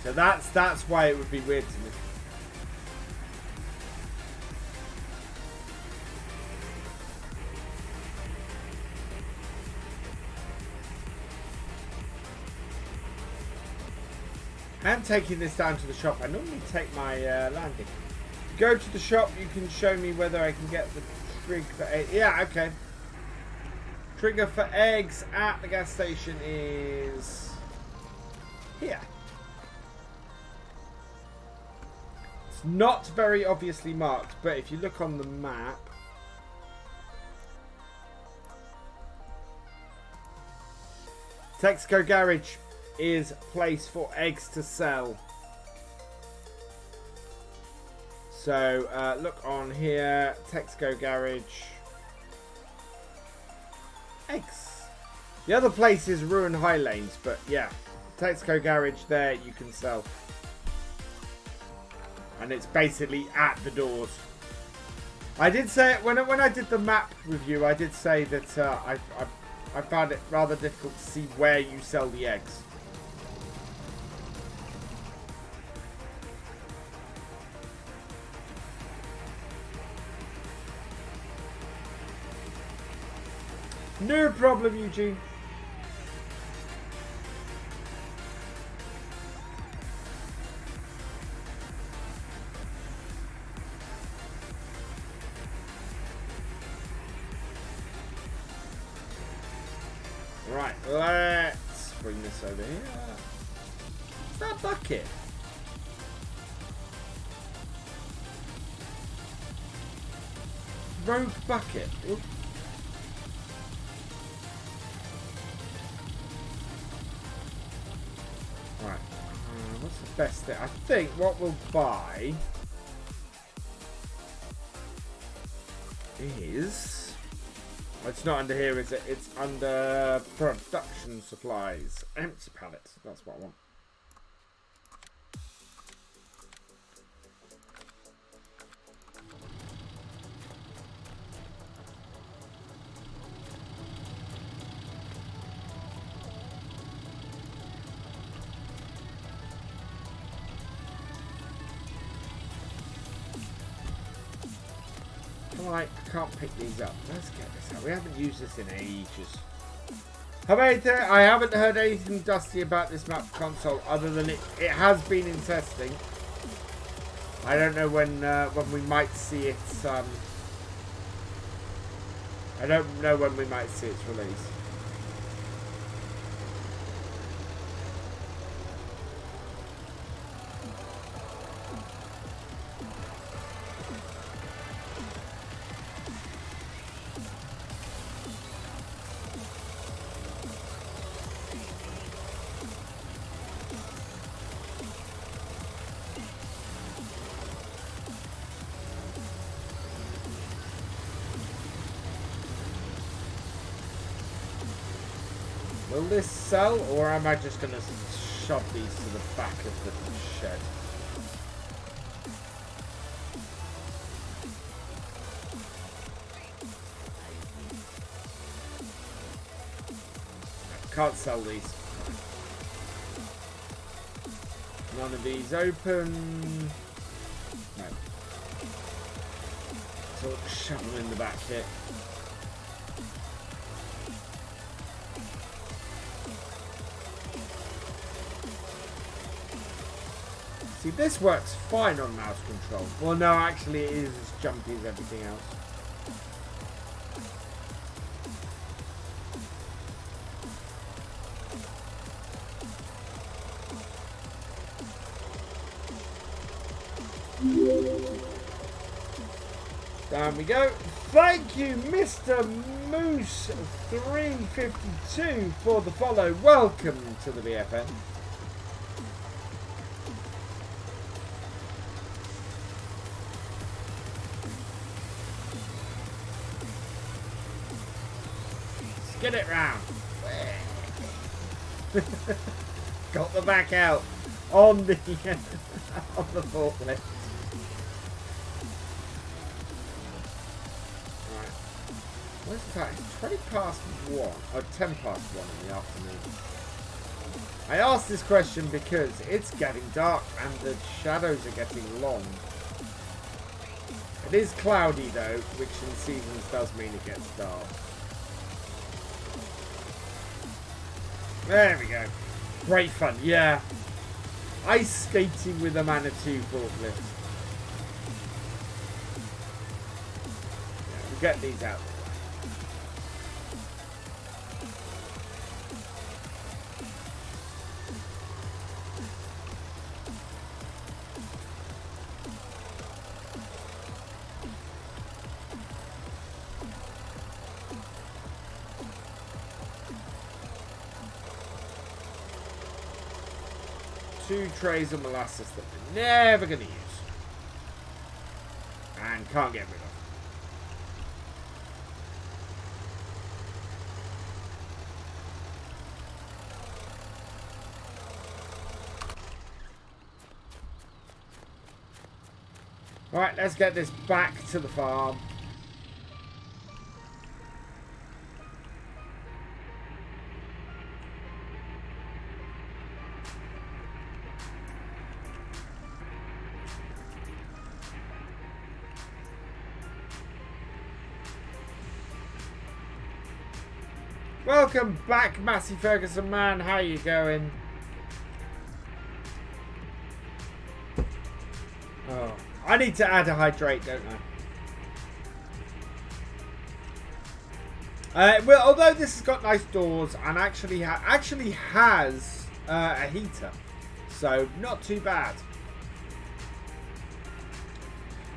So that's why it would be weird to me. I'm taking this down to the shop. I normally take my landing. Go to the shop, you can show me whether I can get the trigger for eggs. Yeah, okay. Trigger for eggs at the gas station is here. It's not very obviously marked, but if you look on the map, Texaco Garage is place for eggs to sell. So look on here, Texaco Garage, eggs. The other place is Ruin High Lanes, but yeah, Texaco Garage there you can sell. And it's basically at the doors. I did say, when I did the map review, I did say that I found it rather difficult to see where you sell the eggs. No problem, Eugene. Right, let's bring this over here. What's that bucket? Rogue bucket. Ooh. Right, what's the best thing? I think what we'll buy is... It's not under here, is it? It's under production supplies. Empty pallets. That's what I want. I can't pick these up. Let's get this out. We haven't used this in ages. I haven't heard anything dusty about this map console other than it has been in testing. I don't know when we might see it. I don't know when we might see its release. Will this sell, or am I just going to shove these to the back of the shed? Can't sell these. None of these open. No. So shove them in the back here. See, this works fine on mouse control. Well, no, actually it is as jumpy as everything else. Down we go. Thank you, Mr. Moose 352 for the follow. Welcome to the BFN. Get it round. Got the back out on the on the forklift. Right. Where's the time? It's 20 past 1 or 10 past 1 in the afternoon. I asked this question because it's getting dark and the shadows are getting long. It is cloudy though, which in seasons does mean it gets dark. There we go. Great fun, yeah. Ice skating with a Manitou forklift. Yeah, we'll get these out. 2 trays of molasses that we're never going to use. And can't get rid of. Right, let's get this back to the farm. Welcome back, Massey Ferguson man. How you going? Oh, I need to add a hydrate, don't I? Well, although this has got nice doors and actually has a heater, so not too bad.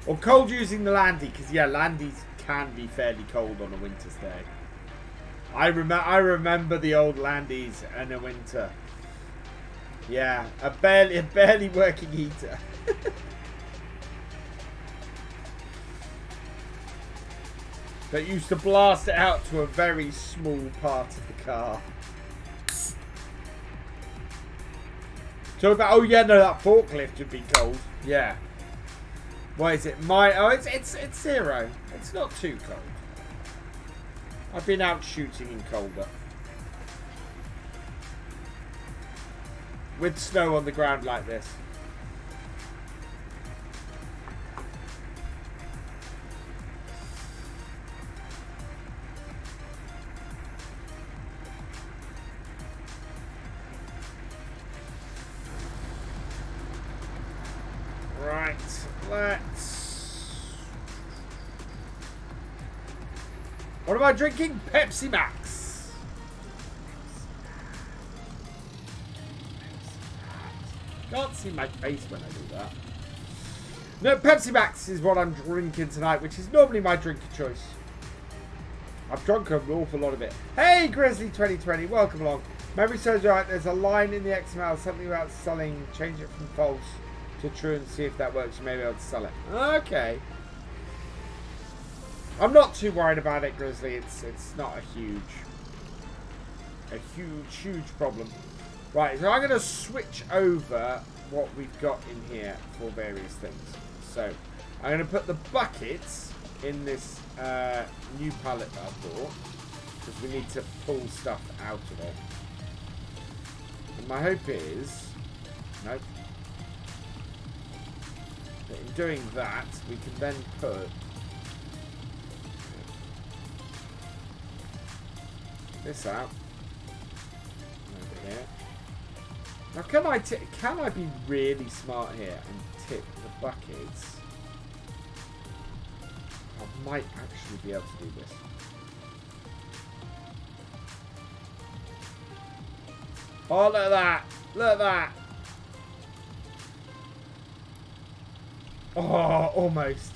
Or cold using the Landy, because yeah, Landys can be fairly cold on a winter's day. I remember the old Landys in the winter. Yeah, a barely working heater. That used to blast it out to a very small part of the car. Talk about, oh yeah, no, that forklift would be cold. Yeah. What is it? It's 0. It's not too cold. I've been out shooting in colder. With snow on the ground like this. Right, let's... What am I drinking? Pepsi Max. Can't see my face when I do that. No, Pepsi Max is what I'm drinking tonight, which is normally my drink of choice. I've drunk an awful lot of it. Hey, Grizzly 2020, welcome along. Memory serves right, there's a line in the XML, something about selling, change it from false to true and see if that works. You may be able to sell it. Okay. I'm not too worried about it, Grizzly. It's not a huge problem. Right, so I'm going to switch over what we've got in here for various things. So I'm going to put the buckets in this new pallet that I bought because we need to pull stuff out of it. And my hope is, nope, that in doing that we can then put this out over here. Now, can I be really smart here and tip the buckets? I might actually be able to do this. Oh, look at that! Look at that! Oh, almost.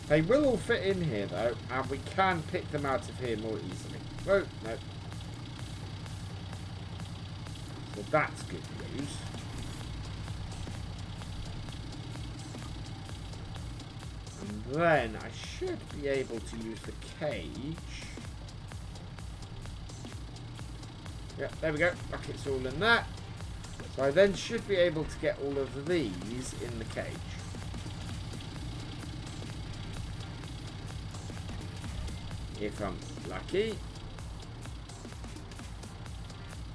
They will all fit in here though, and we can pick them out of here more easily. Oh, no. So that's good news. And then I should be able to use the cage. Yeah, there we go. Buckets all in that. So I then should be able to get all of these in the cage. If I'm lucky.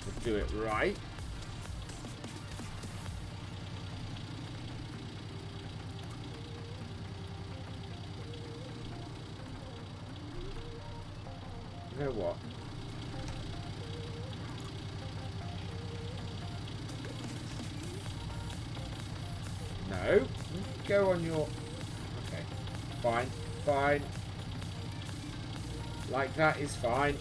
To do it right. You know what? No. Go on your... Okay. Fine. Fine. Like that is fine.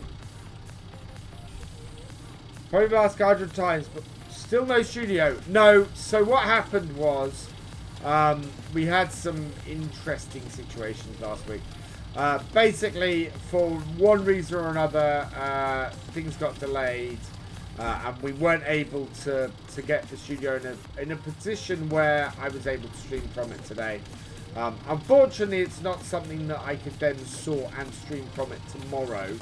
Probably the last 100 times, but still no studio. No. So what happened was... we had some interesting situations last week. Basically, for one reason or another, things got delayed, and we weren't able to get the studio in a position where I was able to stream from it today. Unfortunately, it's not something that I could then sort and stream from it tomorrow.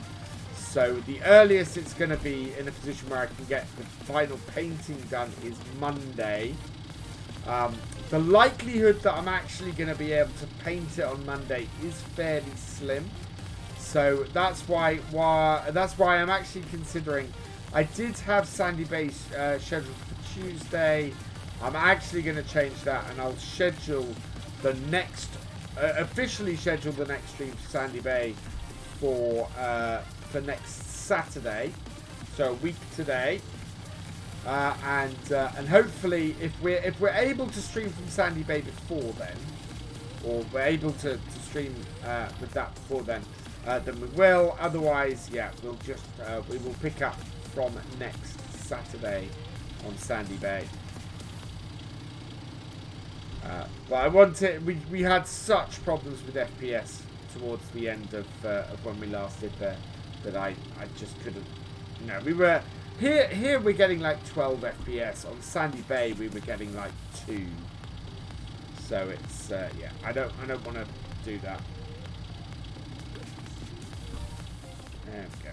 So the earliest it's going to be in a position where I can get the final painting done is Monday. The likelihood that I'm actually going to be able to paint it on Monday is fairly slim. So that's why I'm actually considering. I did have Sandy Bay scheduled for Tuesday. I'm actually going to change that, and I'll schedule the next, officially schedule the next stream for Sandy Bay for next Saturday. So a week today. And hopefully, if we're able to stream from Sandy Bay before then, or we're able to stream with that before then we will. Otherwise, yeah, we'll just we will pick up from next Saturday on Sandy Bay. But I wanted. We had such problems with FPS towards the end of when we last did there that I just couldn't. No, we were. Here we're getting like 12 FPS. On Sandy Bay we were getting like 2. So it's yeah, I don't want to do that. There we go.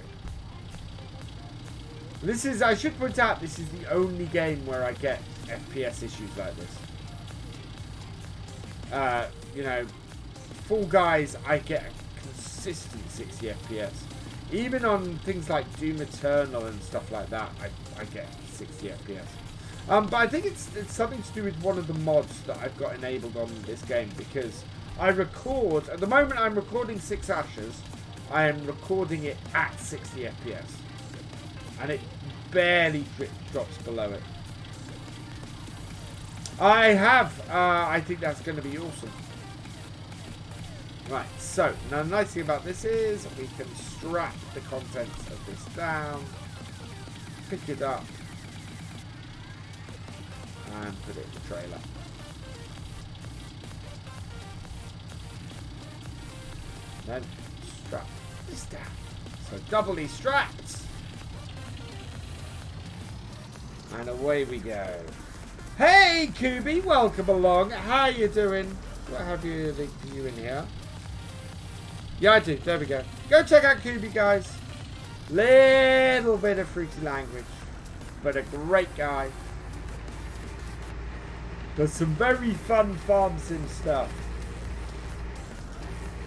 This is, I should point out, this is the only game where I get FPS issues like this. You know, Fall Guys I get a consistent 60 FPS. Even on things like Doom Eternal and stuff like that, I get 60 FPS. But I think it's something to do with one of the mods that I've got enabled on this game, because I record, at the moment I'm recording 6 Ashes, I am recording it at 60 FPS. And it barely drops below it. I think that's going to be awesome. Right, so, now the nice thing about this is we can strap the contents of this down, pick it up, and put it in the trailer. Then strap this down. So doubly strapped. And away we go. Hey, Kubi, welcome along. How you doing? What have you in here? Yeah, I do. There we go. Go check out Kubi, guys. Little bit of fruity language, but a great guy. Does some very fun farm sim stuff.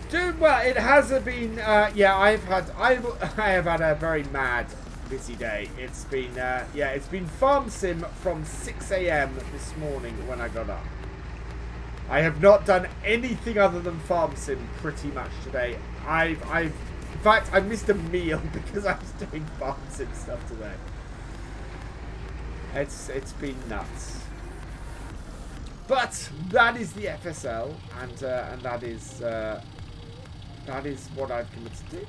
Doing well. It hasn't been. Yeah, I have had a very mad, busy day. It's been. Yeah, it's been farm sim from 6 AM this morning when I got up. I have not done anything other than farm sim pretty much today. In fact, I missed a meal because I was doing farm sim stuff today. It's been nuts. But that is the FSL, and that is what I've committed to.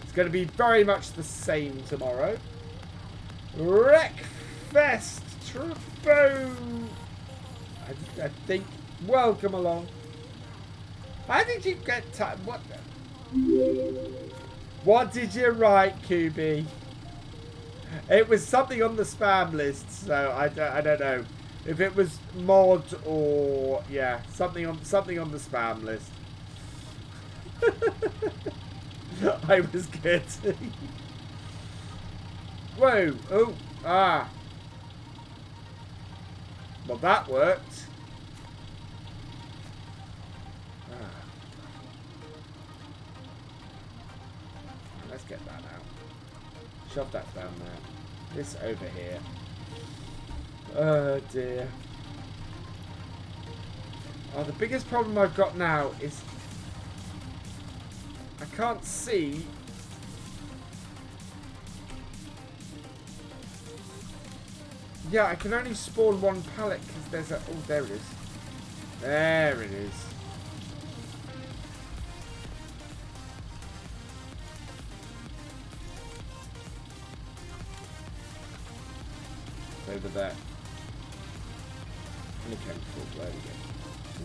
It's going to be very much the same tomorrow. Wreckfest Truffaut, I think. Welcome along. How did you get time? What did you write, QB? It was something on the spam list, so I don't know. If it was mod or yeah, something on the spam list. I was getting. Whoa! Oh! Ah! Well, that worked. Ah. Let's get that out. Shove that down there. This over here. Oh dear. Oh, the biggest problem I've got now is I can't see. Yeah, I can only spawn one pallet because there's a... Oh, there it is. There it is. It's over there. Honeycomb, where we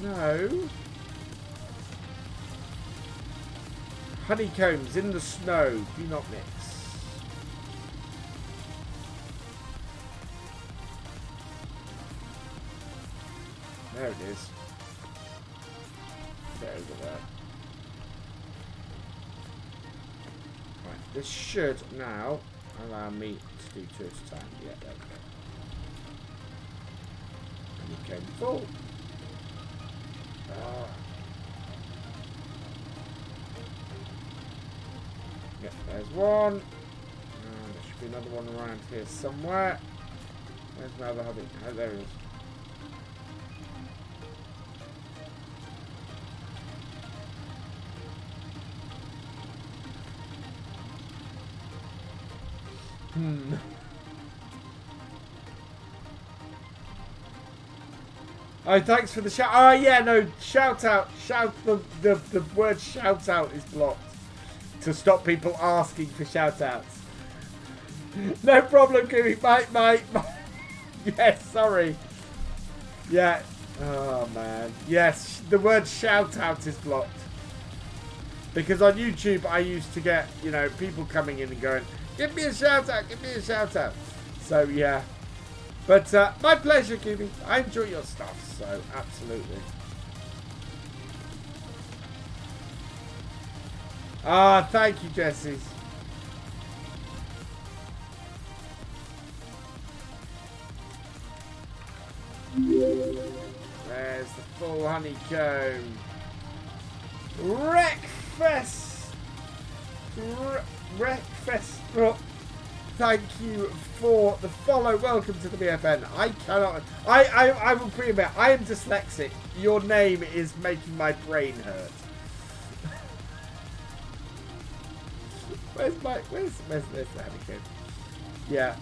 go? No. Honeycombs in the snow. Do not mix. There it is. Get over there. Right, this should now allow me to do 2 at a time. Yeah, there we go. Honeycomb full. Yep, there's one. There should be another one around here somewhere. Where's my other honey? Oh, there it is. Oh, thanks for the shout. Oh, yeah, no, shout out. Shout the word shout out is blocked to stop people asking for shout outs. No problem, Kiwi. Mate. Yes, sorry. Yeah. Oh, man. Yes, the word shout out is blocked. Because on YouTube, I used to get, you know, people coming in and going, give me a shout out, give me a shout out. So, yeah. But my pleasure, Kiwi. I enjoy your stuff, so absolutely. Ah, thank you, Jesse. There's the full honeycomb. Wreckfest. Wreckfest. Oh, thank you for the follow. Welcome to the BFN. I cannot. I will pre-admit I am dyslexic. Your name is making my brain hurt. Where's the honeycomb? Yeah.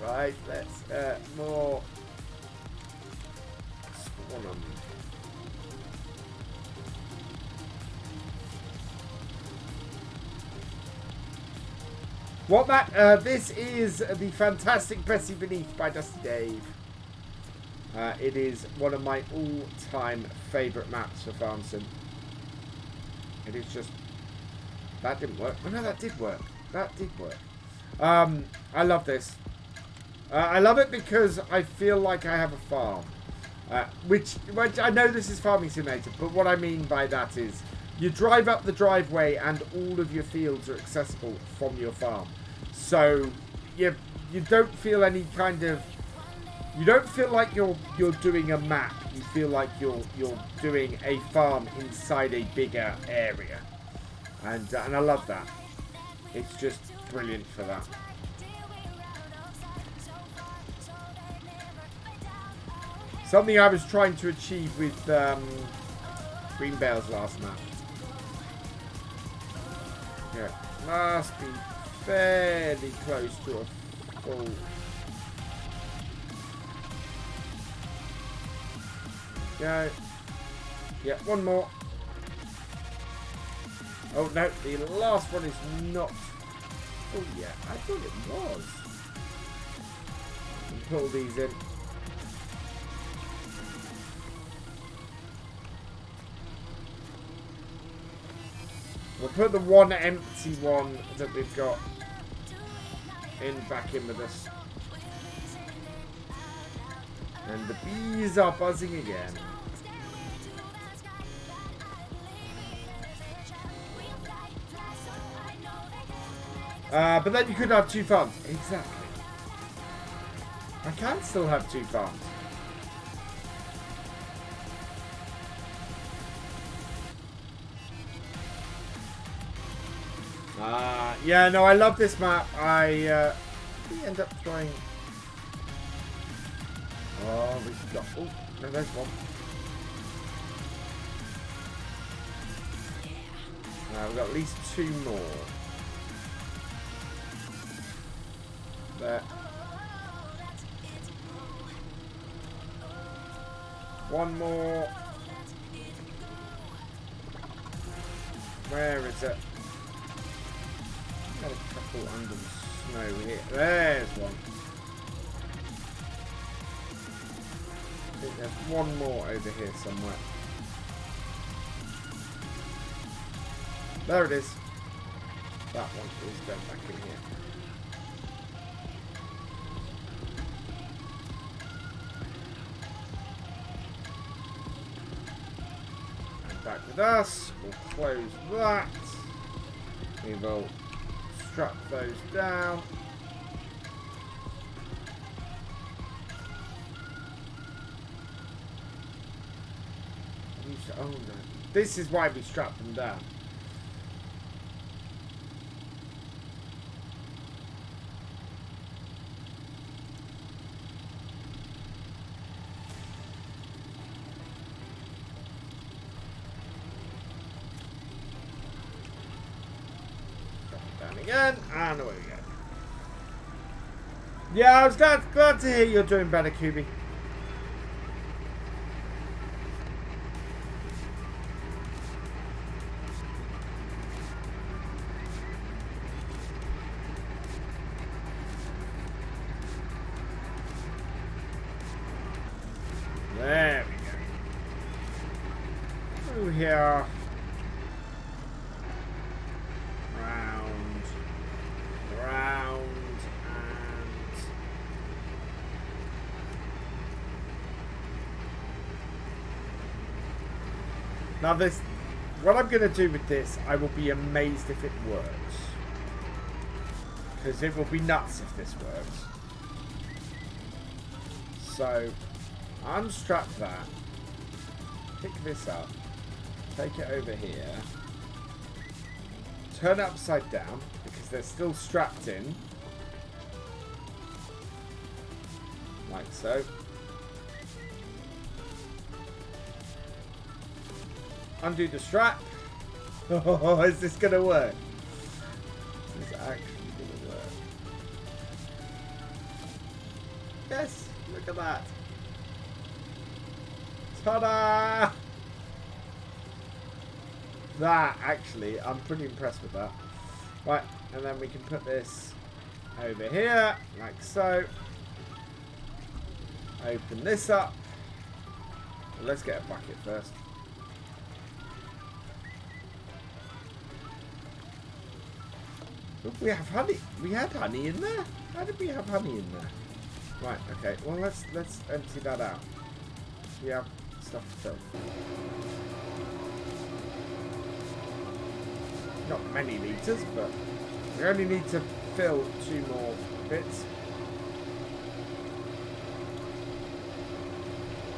Right, let's more spawn them. What Matt? This is the fantastic Bessy Beneath by Dusty Dave. It is one of my all-time favourite maps for Farm Sim. It is just... That didn't work. Oh no, that did work. That did work. I love this. I love it because I feel like I have a farm. Which I know this is Farming Simulator, but what I mean by that is you drive up the driveway and all of your fields are accessible from your farm. So you don't feel any kind of... You don't feel like you're doing a map. You feel like you're doing a farm inside a bigger area. And I love that. It's just brilliant for that. Something I was trying to achieve with Green Bale's last map. Yeah, must be fairly close to a full. Go. Yeah, one more. Oh no, the last one is not. Oh yeah, I thought it was. And pull these in. We'll put the one empty one that we've got back in with us. And the bees are buzzing again. But then you could have 2 farms. Exactly. I can still have 2 farms. Yeah, no, I love this map. We end up throwing... Oh, we've got... Oh, no, there's one. We've got at least 2 more. There. 1 more. Where is it? Got a couple under the snow here. There's one. I think there's 1 more over here somewhere. There it is. That one is going back in here. And back with us. We'll close that. We will strap those down. Oh no. This is why we strap them down. Again, and away we go. Yeah, I was glad to hear you're doing better, Kubi. There we go. Through here. Now this, what I'm going to do with this, I will be amazed if it works. Because it will be nuts if this works. So, unstrap that. Pick this up. Take it over here. Turn it upside down, because they're still strapped in. Like so. Undo the strap. Oh, is this going to work? Is this actually going to work? Yes, look at that. Ta-da! That, actually, I'm pretty impressed with that. Right, and then we can put this over here, like so. Open this up. Well, let's get a bucket first. We have honey. We had honey in there. How did we have honey in there? Right. Okay. Well, let's empty that out. We have stuff to fill. Not many liters, but we only need to fill 2 more bits.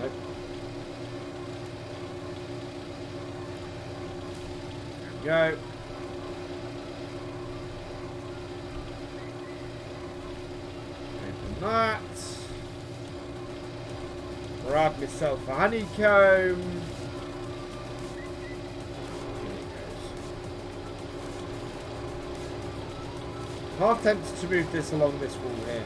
Nope. There we go. That. Grab myself a honeycomb. Half tempted to move this along this wall here.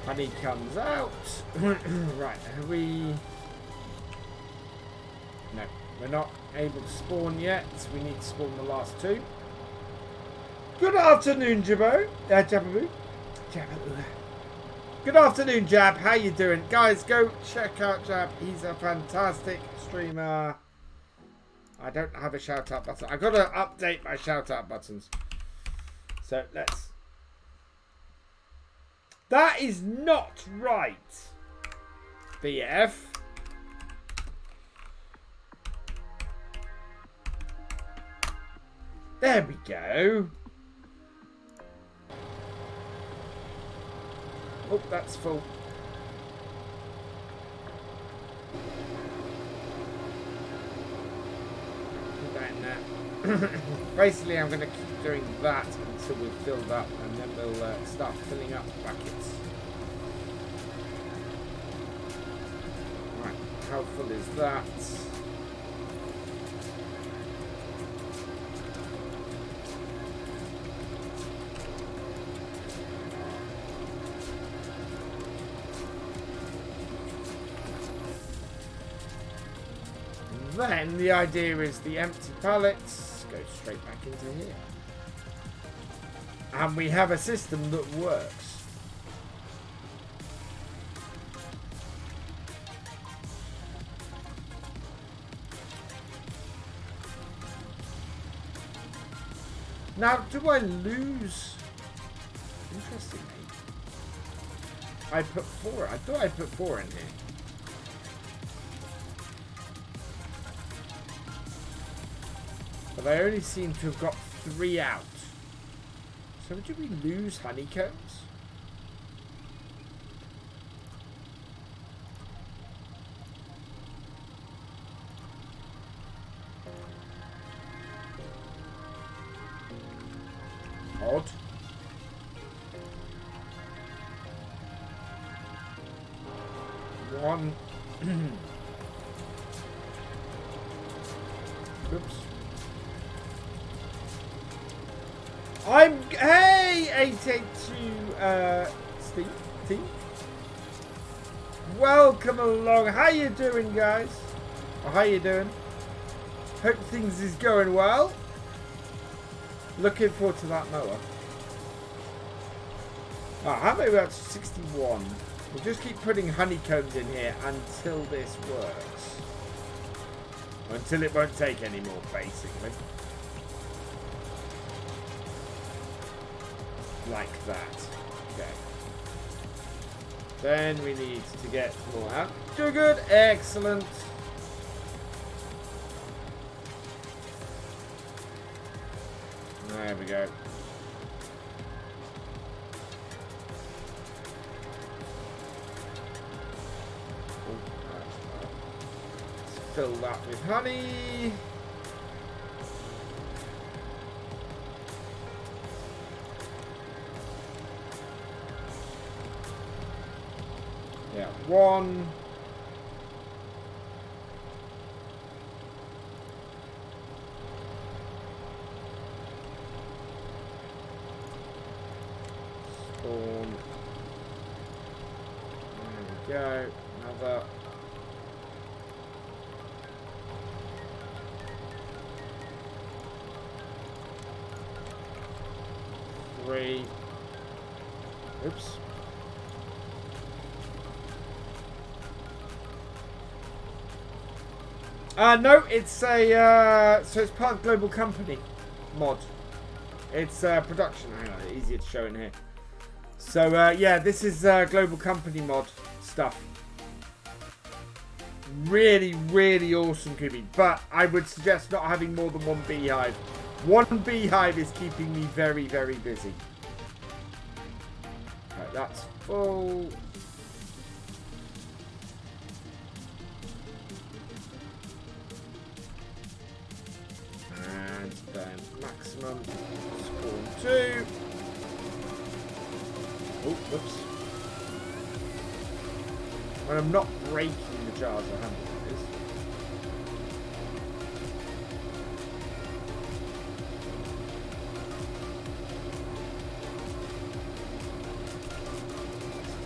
Honey comes out. Right, have we... No, We're not able to spawn yet. We need to spawn the last 2. Good afternoon, Jabbo. Jababoo. Jababoo. Good afternoon, Jab. How you doing? Guys, go check out Jab. He's a fantastic streamer. I don't have a shout-out button. I've got to update my shout-out buttons. So, let's... That is not right, BF. There we go. Oh, that's full. Put that in there. Basically, I'm going to keep doing that until we've filled up, and then we'll start filling up buckets. Right, how full is that? Then the idea is the empty pallets go straight back into here. And we have a system that works. Now, do I lose? Interestingly, I put 4. I thought I put 4 in here. But I only seem to have got 3 out. So do we lose honeycombs? Odd. One. Oops. Hey, 882 Steve T. Welcome along. How you doing, guys? Or how you doing? Hope things is going well. Looking forward to that mower. Oh, how about we're at 61? We'll just keep putting honeycombs in here until this works. Until it won't take any more, basically. Like that. Okay. Then we need to get more out. Do good. Excellent. There we go. Let's fill that with honey. Yeah, 1. Spawn. There we go. Another. Three. Oops. No, it's a, so it's part of Global Company mod. It's production, hang on, easier to show in here. So, yeah, this is Global Company mod stuff. Really, really awesome, Kubi. But I would suggest not having more than 1 beehive. 1 beehive is keeping me very, very busy. Right, that's full. And then maximum spawn 2. Oh, whoops. When I'm not breaking the jars, I handle this.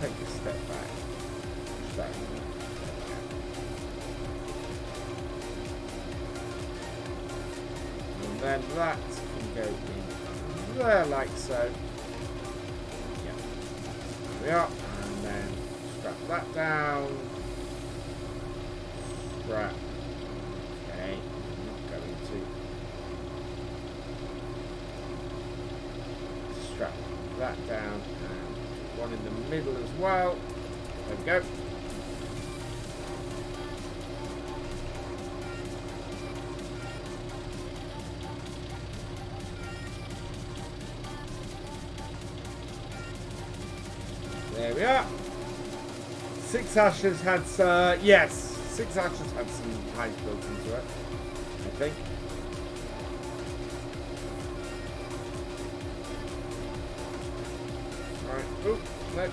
Let's take a step back. Push that in there. then that can go in there like so. Yeah. There we are. And then strap that down. Strap. Okay. I'm not going to strap that down. And one in the middle as well. There we go. There we are. 6 hashes had yes, 6 hashes had some hides built into it, I think. Right, oh, no.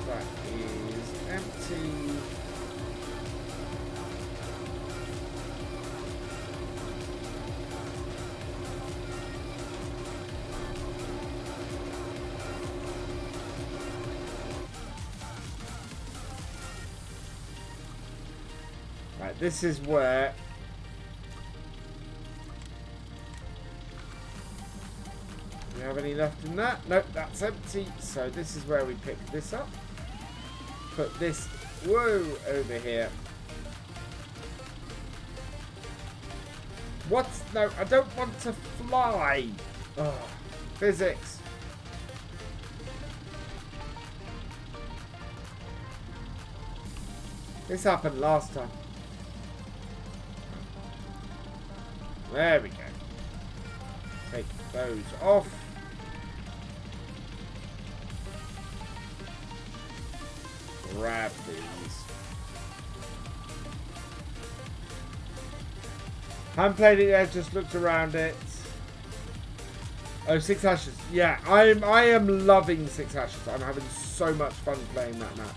That is empty. This is where do we have any left in that? Nope, that's empty. So this is where we pick this up. Put this over here. What? No, I don't want to fly. Ugh, physics. This happened last time. There we go. Take those off. Grab these. Haven't played it yet, just looked around it. Oh, 6 hashes. Yeah, I am loving 6 hashes. I'm having so much fun playing that map.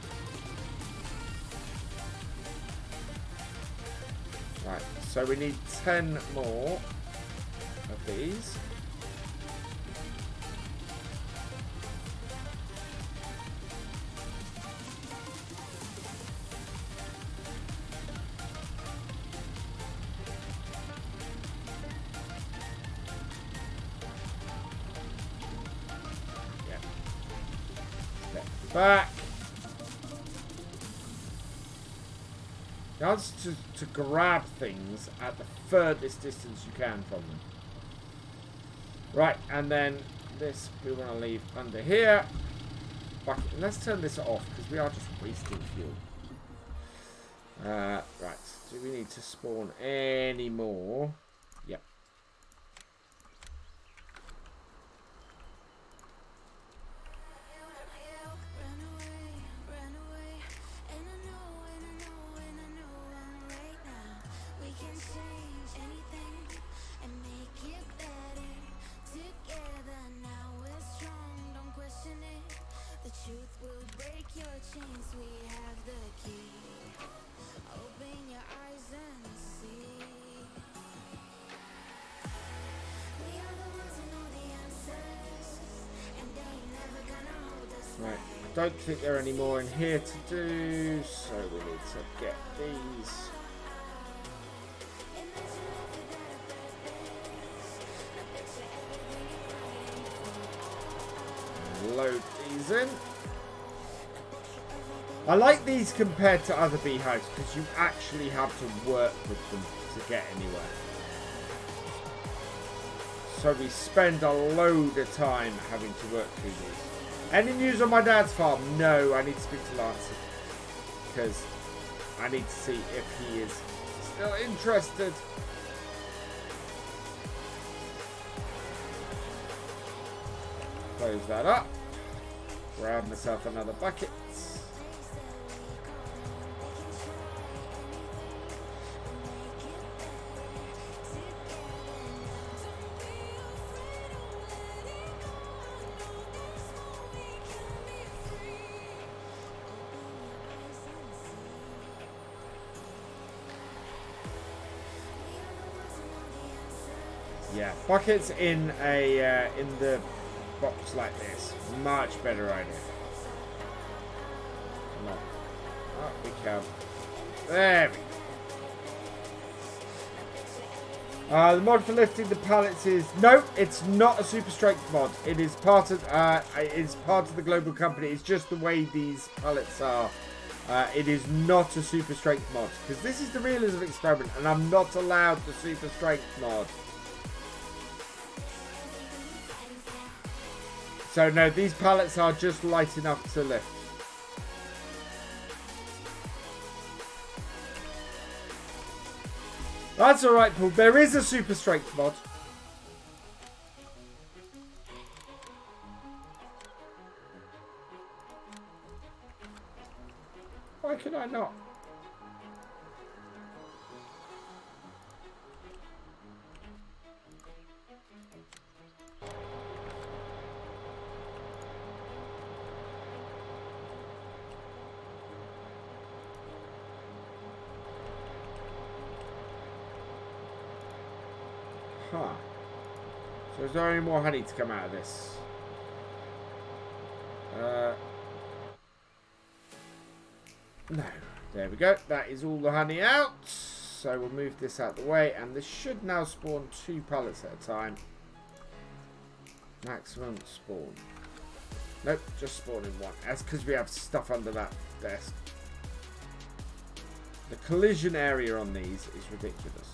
Right, so we need 10 more of these. Yeah. Step back. Now it's to grab things at the furthest distance you can from them. Right, and then this we want to leave under here. Bucket. Let's turn this off because we are just wasting fuel. Right, do we need to spawn any more? Yep. Don't think there are any more in here to do, so we need to get these. Load these in. I like these compared to other beehives because you actually have to work with them to get anywhere. So we spend a load of time having to work through these. Any news on my dad's farm? No, I need to speak to Lance because I need to see if he is still interested. Close that up. Grab myself another bucket. Yeah, buckets in a in the box like this, much better idea. Come on, up we come. There we go. The mod for lifting the pallets is... No, it's not a super strength mod. It is part of the global company. It's just the way these pallets are. It is not a super strength mod. Because this is the realism experiment. And I'm not allowed the super strength mod. So no, these pallets are just light enough to lift. That's alright, Paul. There is a super strength mod. Why can I not? Huh. So is there any more honey to come out of this? No. There we go. That is all the honey out. So we'll move this out of the way. And this should now spawn 2 pallets at a time. Maximum spawn. Nope, just spawning 1. That's because we have stuff under that desk. The collision area on these is ridiculous.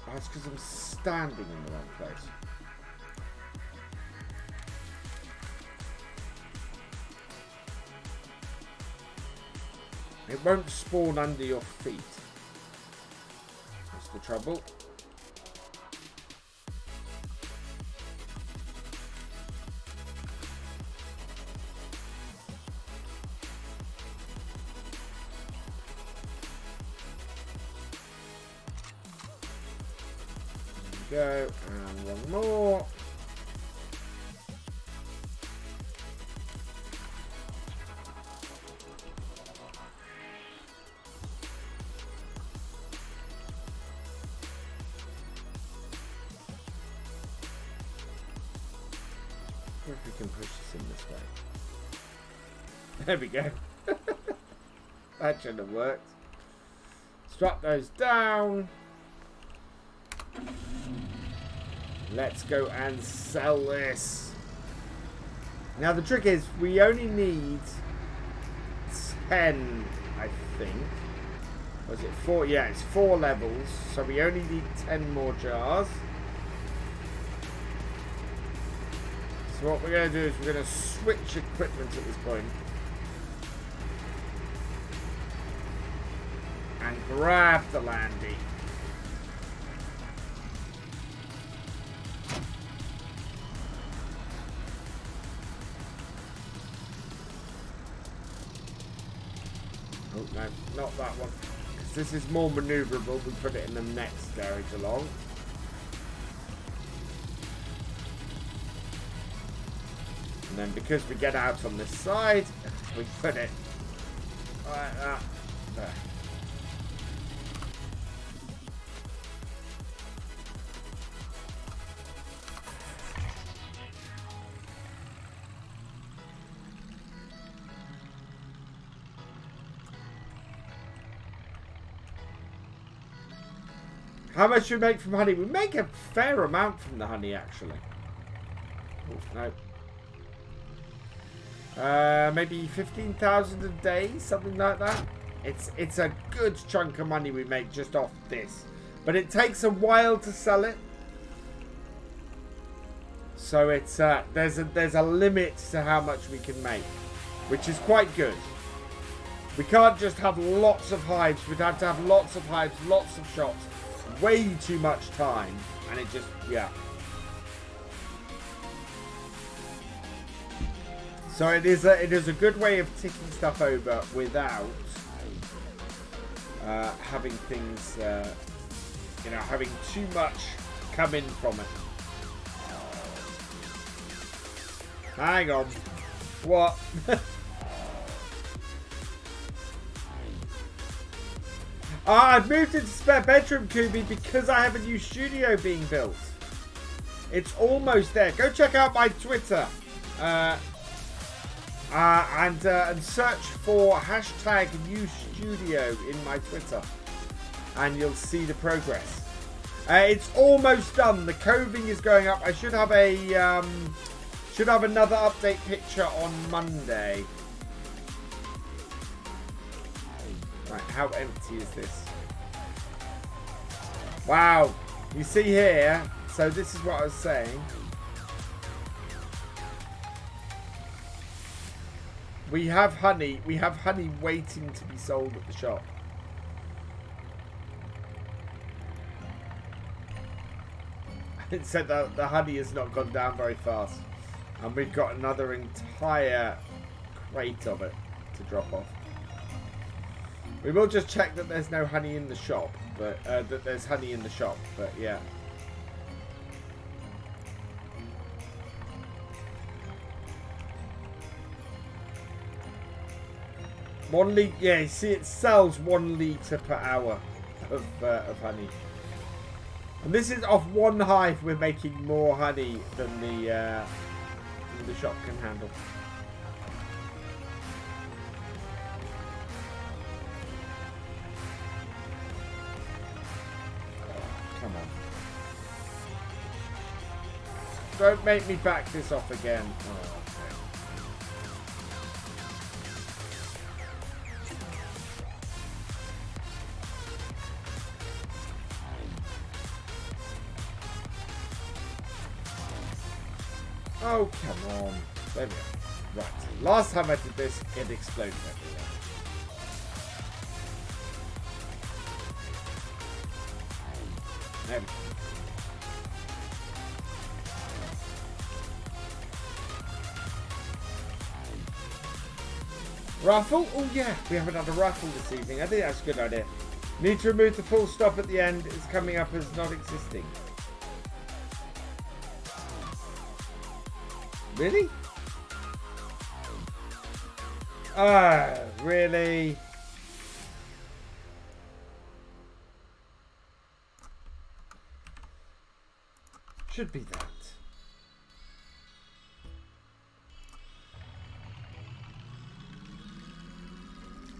That's because I'm standing in the wrong place. It won't spawn under your feet. That's the trouble. Go, and 1 more. If we can push this in this way. There we go. That should have worked. Strap those down. Let's go and sell this. Now the trick is we only need 10, I think. Was it 4? Yeah, it's 4 levels. So we only need 10 more jars. So what we're going to do is we're going to switch equipment at this point. And grab the landy. Oh, no, not that one. Because this is more maneuverable. We put it in the next garage along. And then because we get out on this side, we put it like that. There. How much do we make from honey? We make a fair amount from the honey, actually. Oh, no. Maybe 15,000 a day, something like that. It's a good chunk of money we make just off this. But it takes a while to sell it. So it's there's a limit to how much we can make, which is quite good. We can't just have lots of hives. We'd have to have lots of hives, lots of shops. Way too much time, and it just, yeah. So it is a good way of ticking stuff over without having things, you know, having too much come in from it. Hang on, what? I've moved into spare bedroom, Kubi, because I have a new studio being built. It's almost there. Go check out my Twitter. and search for hashtag #NewStudio in my Twitter, and you'll see the progress. It's almost done. The coving is going up. I should have another update picture on Monday. Right, how empty is this? Wow, you see here. So this is what I was saying. We have honey. We have honey waiting to be sold at the shop. It said that the honey has not gone down very fast. And we've got another entire crate of it to drop off. We will just check that there's no honey in the shop. But that there's honey in the shop. But yeah. Yeah, you see it sells 1 litre per hour of honey. And this is off one hive. We're making more honey than the shop can handle. Oh, come on. Don't make me back this off again. Oh. Oh, come on. There we go. Right. Last time I did this, it exploded everywhere. There we go. Raffle? Oh, yeah. We have another raffle this evening. I think that's a good idea. Need to remove the full stop at the end. It's coming up as not existing. Really? Really? Should be that.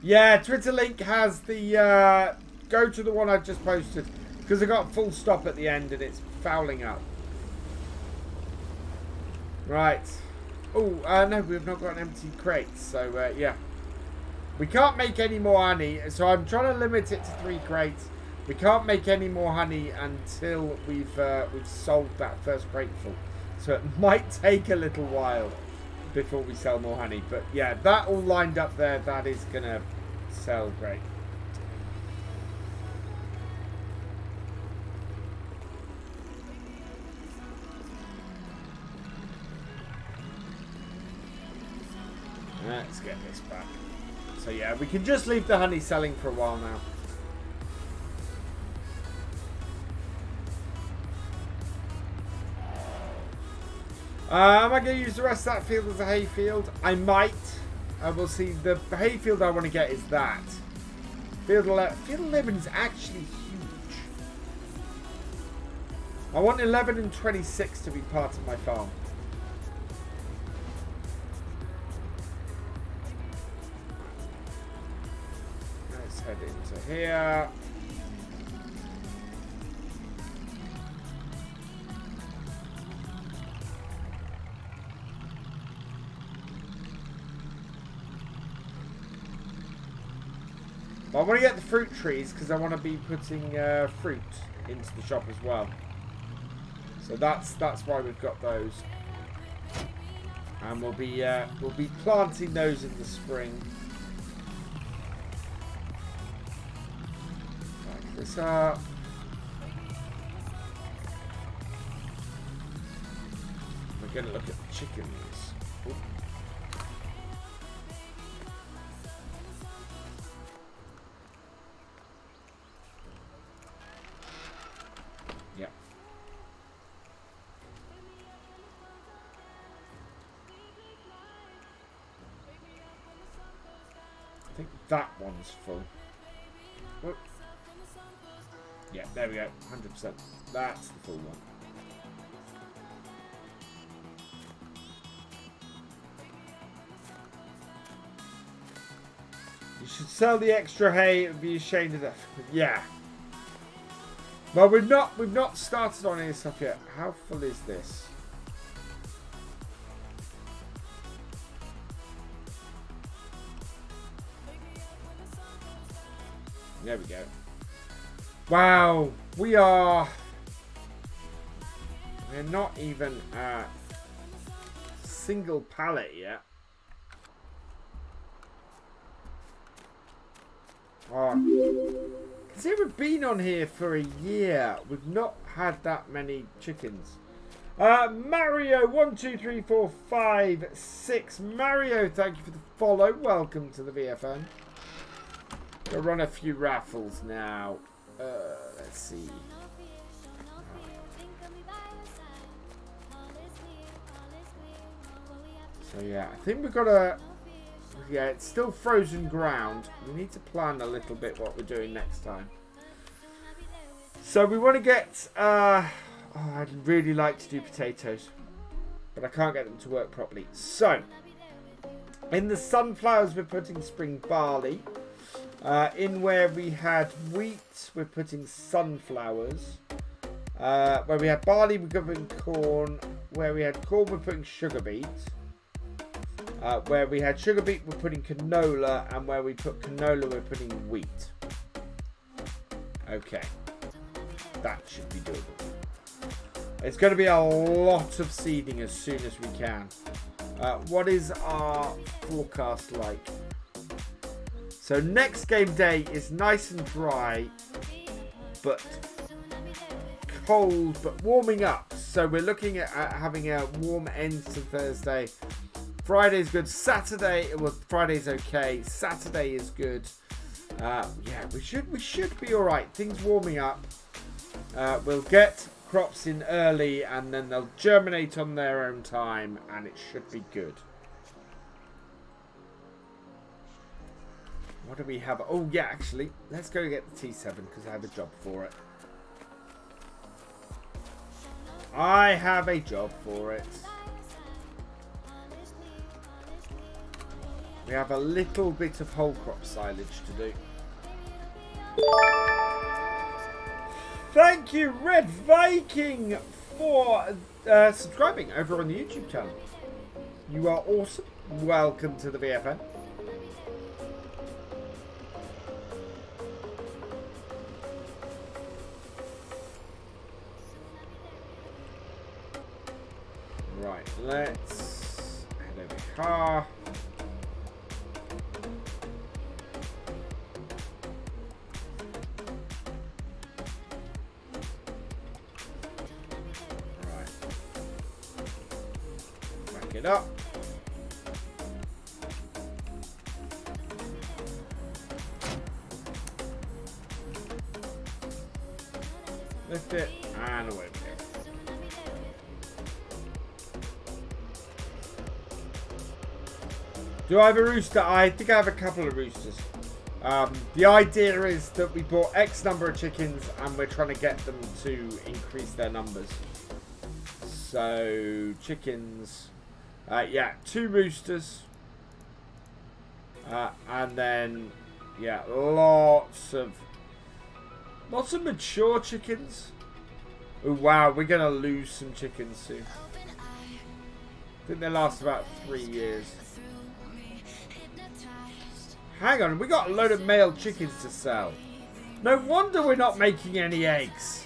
Yeah, Twitter link has the, go to the one I just posted. Because I got full stop at the end and it's fouling up. Right. Oh, no, we've not got an empty crate. So, yeah. We can't make any more honey. So I'm trying to limit it to 3 crates. We can't make any more honey until we've sold that first crate full. So it might take a little while before we sell more honey. But, yeah, that all lined up there. That is going to sell great. Let's get this back. So yeah, we can just leave the honey selling for a while now. Am I going to use the rest of that field as a hay field? I might. We'll see. The hay field I want to get is that. Field 11 is actually huge. I want 11 and 26 to be part of my farm. Head into here. But I want to get the fruit trees because I want to be putting fruit into the shop as well. So that's why we've got those, and we'll be planting those in the spring. This up. We're going to look at the chickens. Ooh. Yeah. I think that one's full. Whoop. Yeah, there we go, 100%. That's the full one. You should sell the extra hay. It would be a shame to death. Yeah. Well, we've not started on any stuff yet. How full is this? There we go. Wow, we're not even at single pallet yet. Considering we've been on here for a year, we've not had that many chickens. Mario 1 2 3 4 5 6. Mario, thank you for the follow. Welcome to the VFN. Gonna run a few raffles now. Let's see. So yeah, I think we've got a. Yeah, it's still frozen ground. We need to plan a little bit what we're doing next time. So we want to get. Oh, I'd really like to do potatoes, but I can't get them to work properly. So in the sunflowers, we're putting spring barley. In where we had wheat, we're putting sunflowers. Where we had barley, we're putting corn. Where we had corn, we're putting sugar beet. Where we had sugar beet, we're putting canola. And where we put canola, we're putting wheat. Okay. That should be doable. It's going to be a lot of seeding as soon as we can. What is our forecast like? So next game day is nice and dry, but cold, but warming up. So we're looking at having a warm end to Thursday. Friday's good. Saturday, well, Friday's okay. Saturday is good. Yeah, we should be all right. Things warming up. We'll get crops in early, and then they'll germinate on their own time, and it should be good. What do we have? Oh, yeah, actually, let's go get the T7 because I have a job for it. I have a job for it. We have a little bit of whole crop silage to do. Thank you, Red Viking, for subscribing over on the YouTube channel. You are awesome. Welcome to the VFN. Right, let's head over the car. Right. Back it up. Lift it and away we go. Do I have a rooster? I think I have a couple of roosters. The idea is that we bought X number of chickens and we're trying to get them to increase their numbers. So, chickens. Yeah, 2 roosters. And then, yeah, lots of mature chickens. Oh, wow, we're going to lose some chickens soon. I think they last about 3 years. Hang on, we got a load of male chickens to sell. No wonder we're not making any eggs.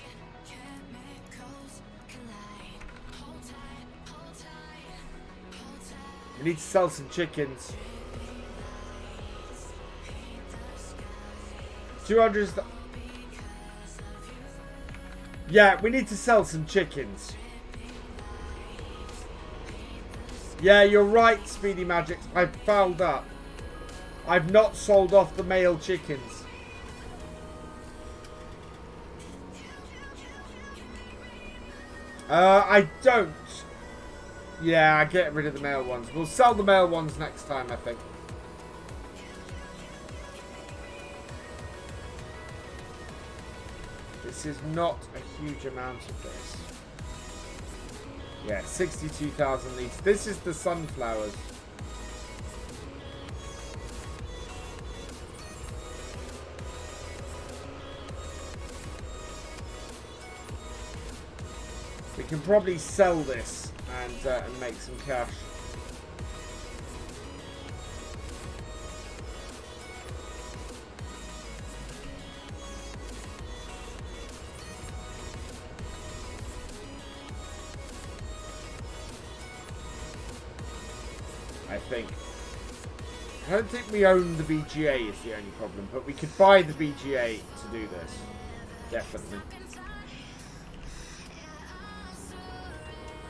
We need to sell some chickens. 200. Yeah, we need to sell some chickens. Yeah, you're right, Speedy Magic. I've fouled up. I've not sold off the male chickens. I don't. Yeah, I get rid of the male ones. We'll sell the male ones next time, I think. This is not a huge amount of this. Yeah, 62,000 litres. This is the sunflowers. can probably sell this and make some cash. I think. I don't think we own the BGA is the only problem, but we could buy the BGA to do this. Definitely.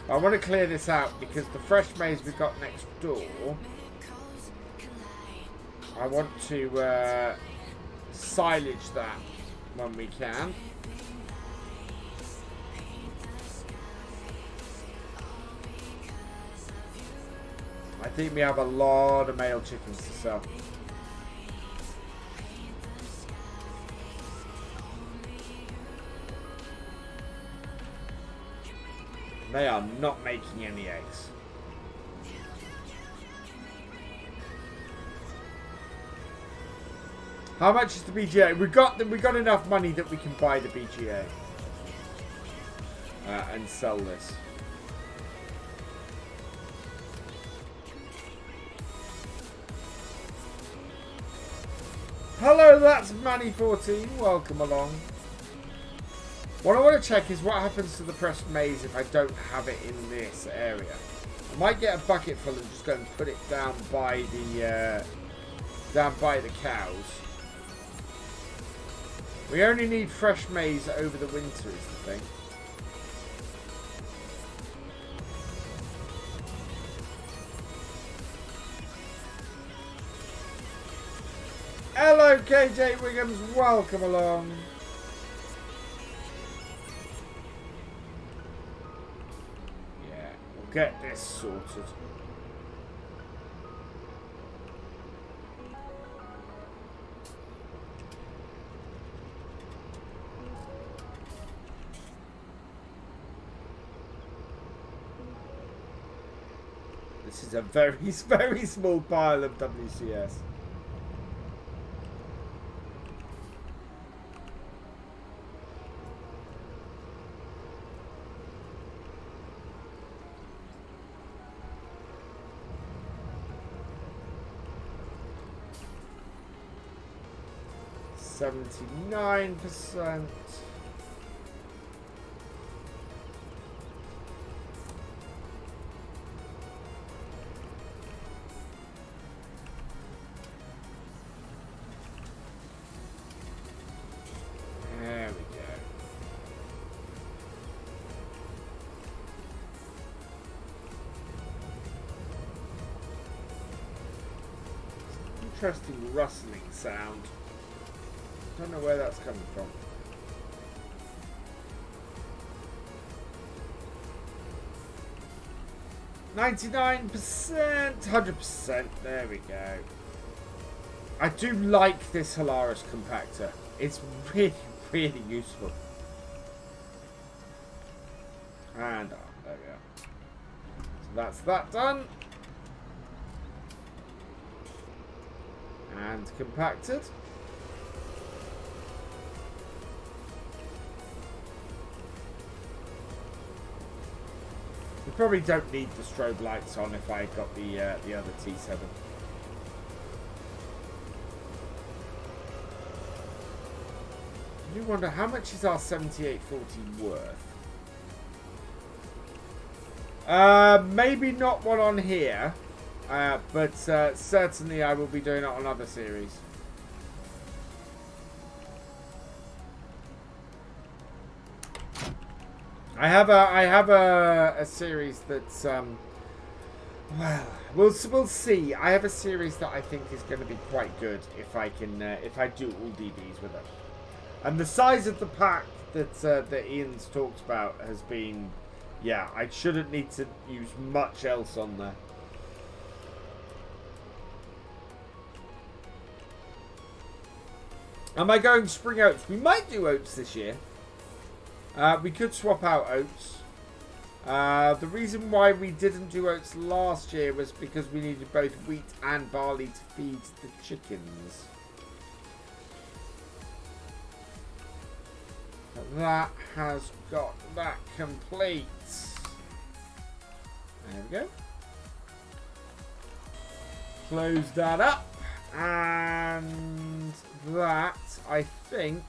I want to clear this out because the fresh maize we've got next door, I want to silage that when we can. I think we have a lot of male chickens to sell. They are not making any eggs. How much is the BGA? We got enough money that we can buy the BGA and sell this. Hello, that's Manny14. Welcome along. What I want to check is what happens to the pressed maize if I don't have it in this area. I might get a bucket full and just go and put it down by the cows. We only need fresh maize over the winter is the thing. Hello KJ Wiggums, welcome along. Yeah, we'll get this sorted. This is a very, very small pile of WCS. %. There we go. Interesting rustling sound. Don't know where that's coming from. %, 100%. There we go. I do like this Hilaris compactor. It's really, really useful. And there we go. So that's that done. And compacted. We probably don't need the strobe lights on if I got the other T7. I do wonder how much is our 7840 worth? Maybe not one on here, but certainly I will be doing it on other series. I have a series that's well, we'll see. I have a series that I think is going to be quite good if I can if I do all DBs with it. And the size of the pack that Ian's talked about has been, yeah, I shouldn't need to use much else on there. Am I going spring oats? We might do oats this year. We could swap out oats. The reason why we didn't do oats last year was because we needed both wheat and barley to feed the chickens. that has got that complete. There we go. Close that up. And that, I think...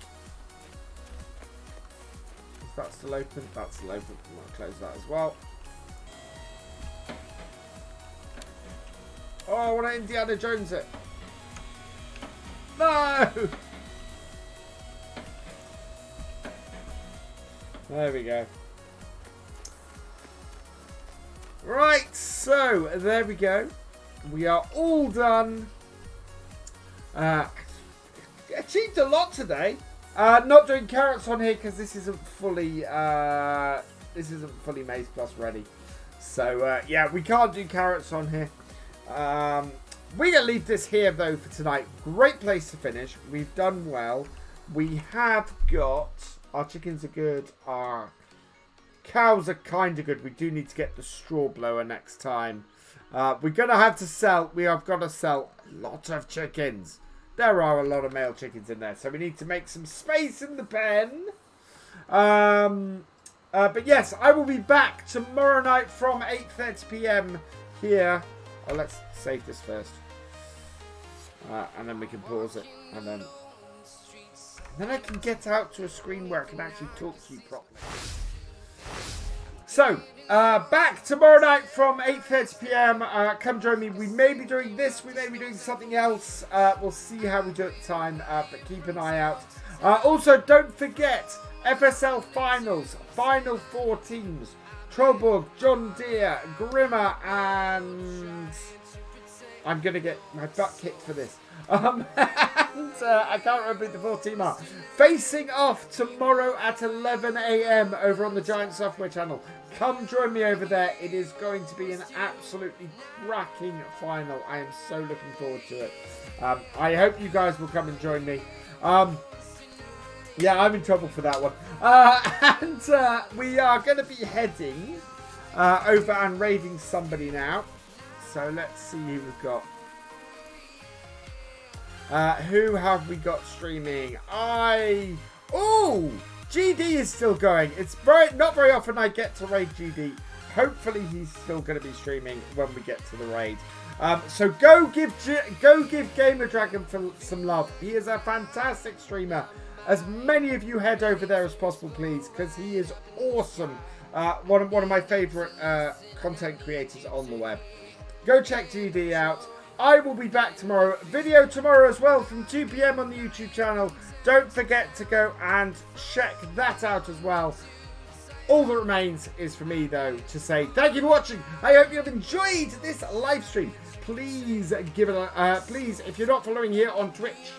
Is that still open? That's still open. I'm going to close that as well. Oh, I want to Indiana Jones it. No! There we go. Right, so there we go. We are all done. Achieved a lot today. Not doing carrots on here because this isn't fully maize plus ready. So yeah, we can't do carrots on here. We're gonna leave this here though for tonight. Great place to finish. We've done well. We have got our chickens are good. Our cows are kind of good. We do need to get the straw blower next time. We're gonna have to sell. We have got to sell a lot of chickens. There are a lot of male chickens in there, so we need to make some space in the pen. But yes, I will be back tomorrow night from 8:30 PM here. Oh, let's save this first, and then we can pause it, and then I can get out to a screen where I can actually talk to you properly. So, back tomorrow night from 8:30 PM. Come join me. We may be doing this. We may be doing something else. We'll see how we do at the time, but keep an eye out. Also, don't forget, FSL Finals. Final 4 teams. Trollborg, John Deere, Grimmer, and... I'm going to get my butt kicked for this. And I can't remember who the 4th team are. Facing off tomorrow at 11 AM over on the Giant Software channel. Come join me over there. It is going to be an absolutely cracking final. I am so looking forward to it. I hope you guys will come and join me. Yeah, I'm in trouble for that one. And we are going to be heading over and raiding somebody now. So let's see who we've got. Who have we got streaming? Oh, GD is still going. It's not very often I get to raid GD. Hopefully he's still going to be streaming when we get to the raid. So go give Gamer Dragon some love. He is a fantastic streamer. As many of you head over there as possible, please, because he is awesome. One of my favourite content creators on the web. Go check GD out. I will be back tomorrow. Video tomorrow as well from 2 PM on the YouTube channel. Don't forget to go and check that out as well. All that remains is for me, though, to say thank you for watching. I hope you have enjoyed this live stream. Please give it a... please, if you're not following here on Twitch,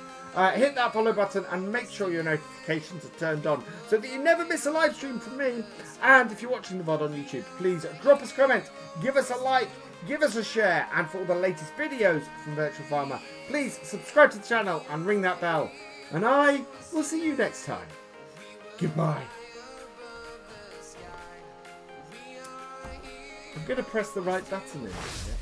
hit that follow button and make sure your notifications are turned on so that you never miss a live stream from me. And if you're watching the VOD on YouTube, please drop us a comment, give us a like, give us a share, and for all the latest videos from Virtual Farmer, please subscribe to the channel and ring that bell. And I will see you next time. Goodbye. I'm going to press the right button in this.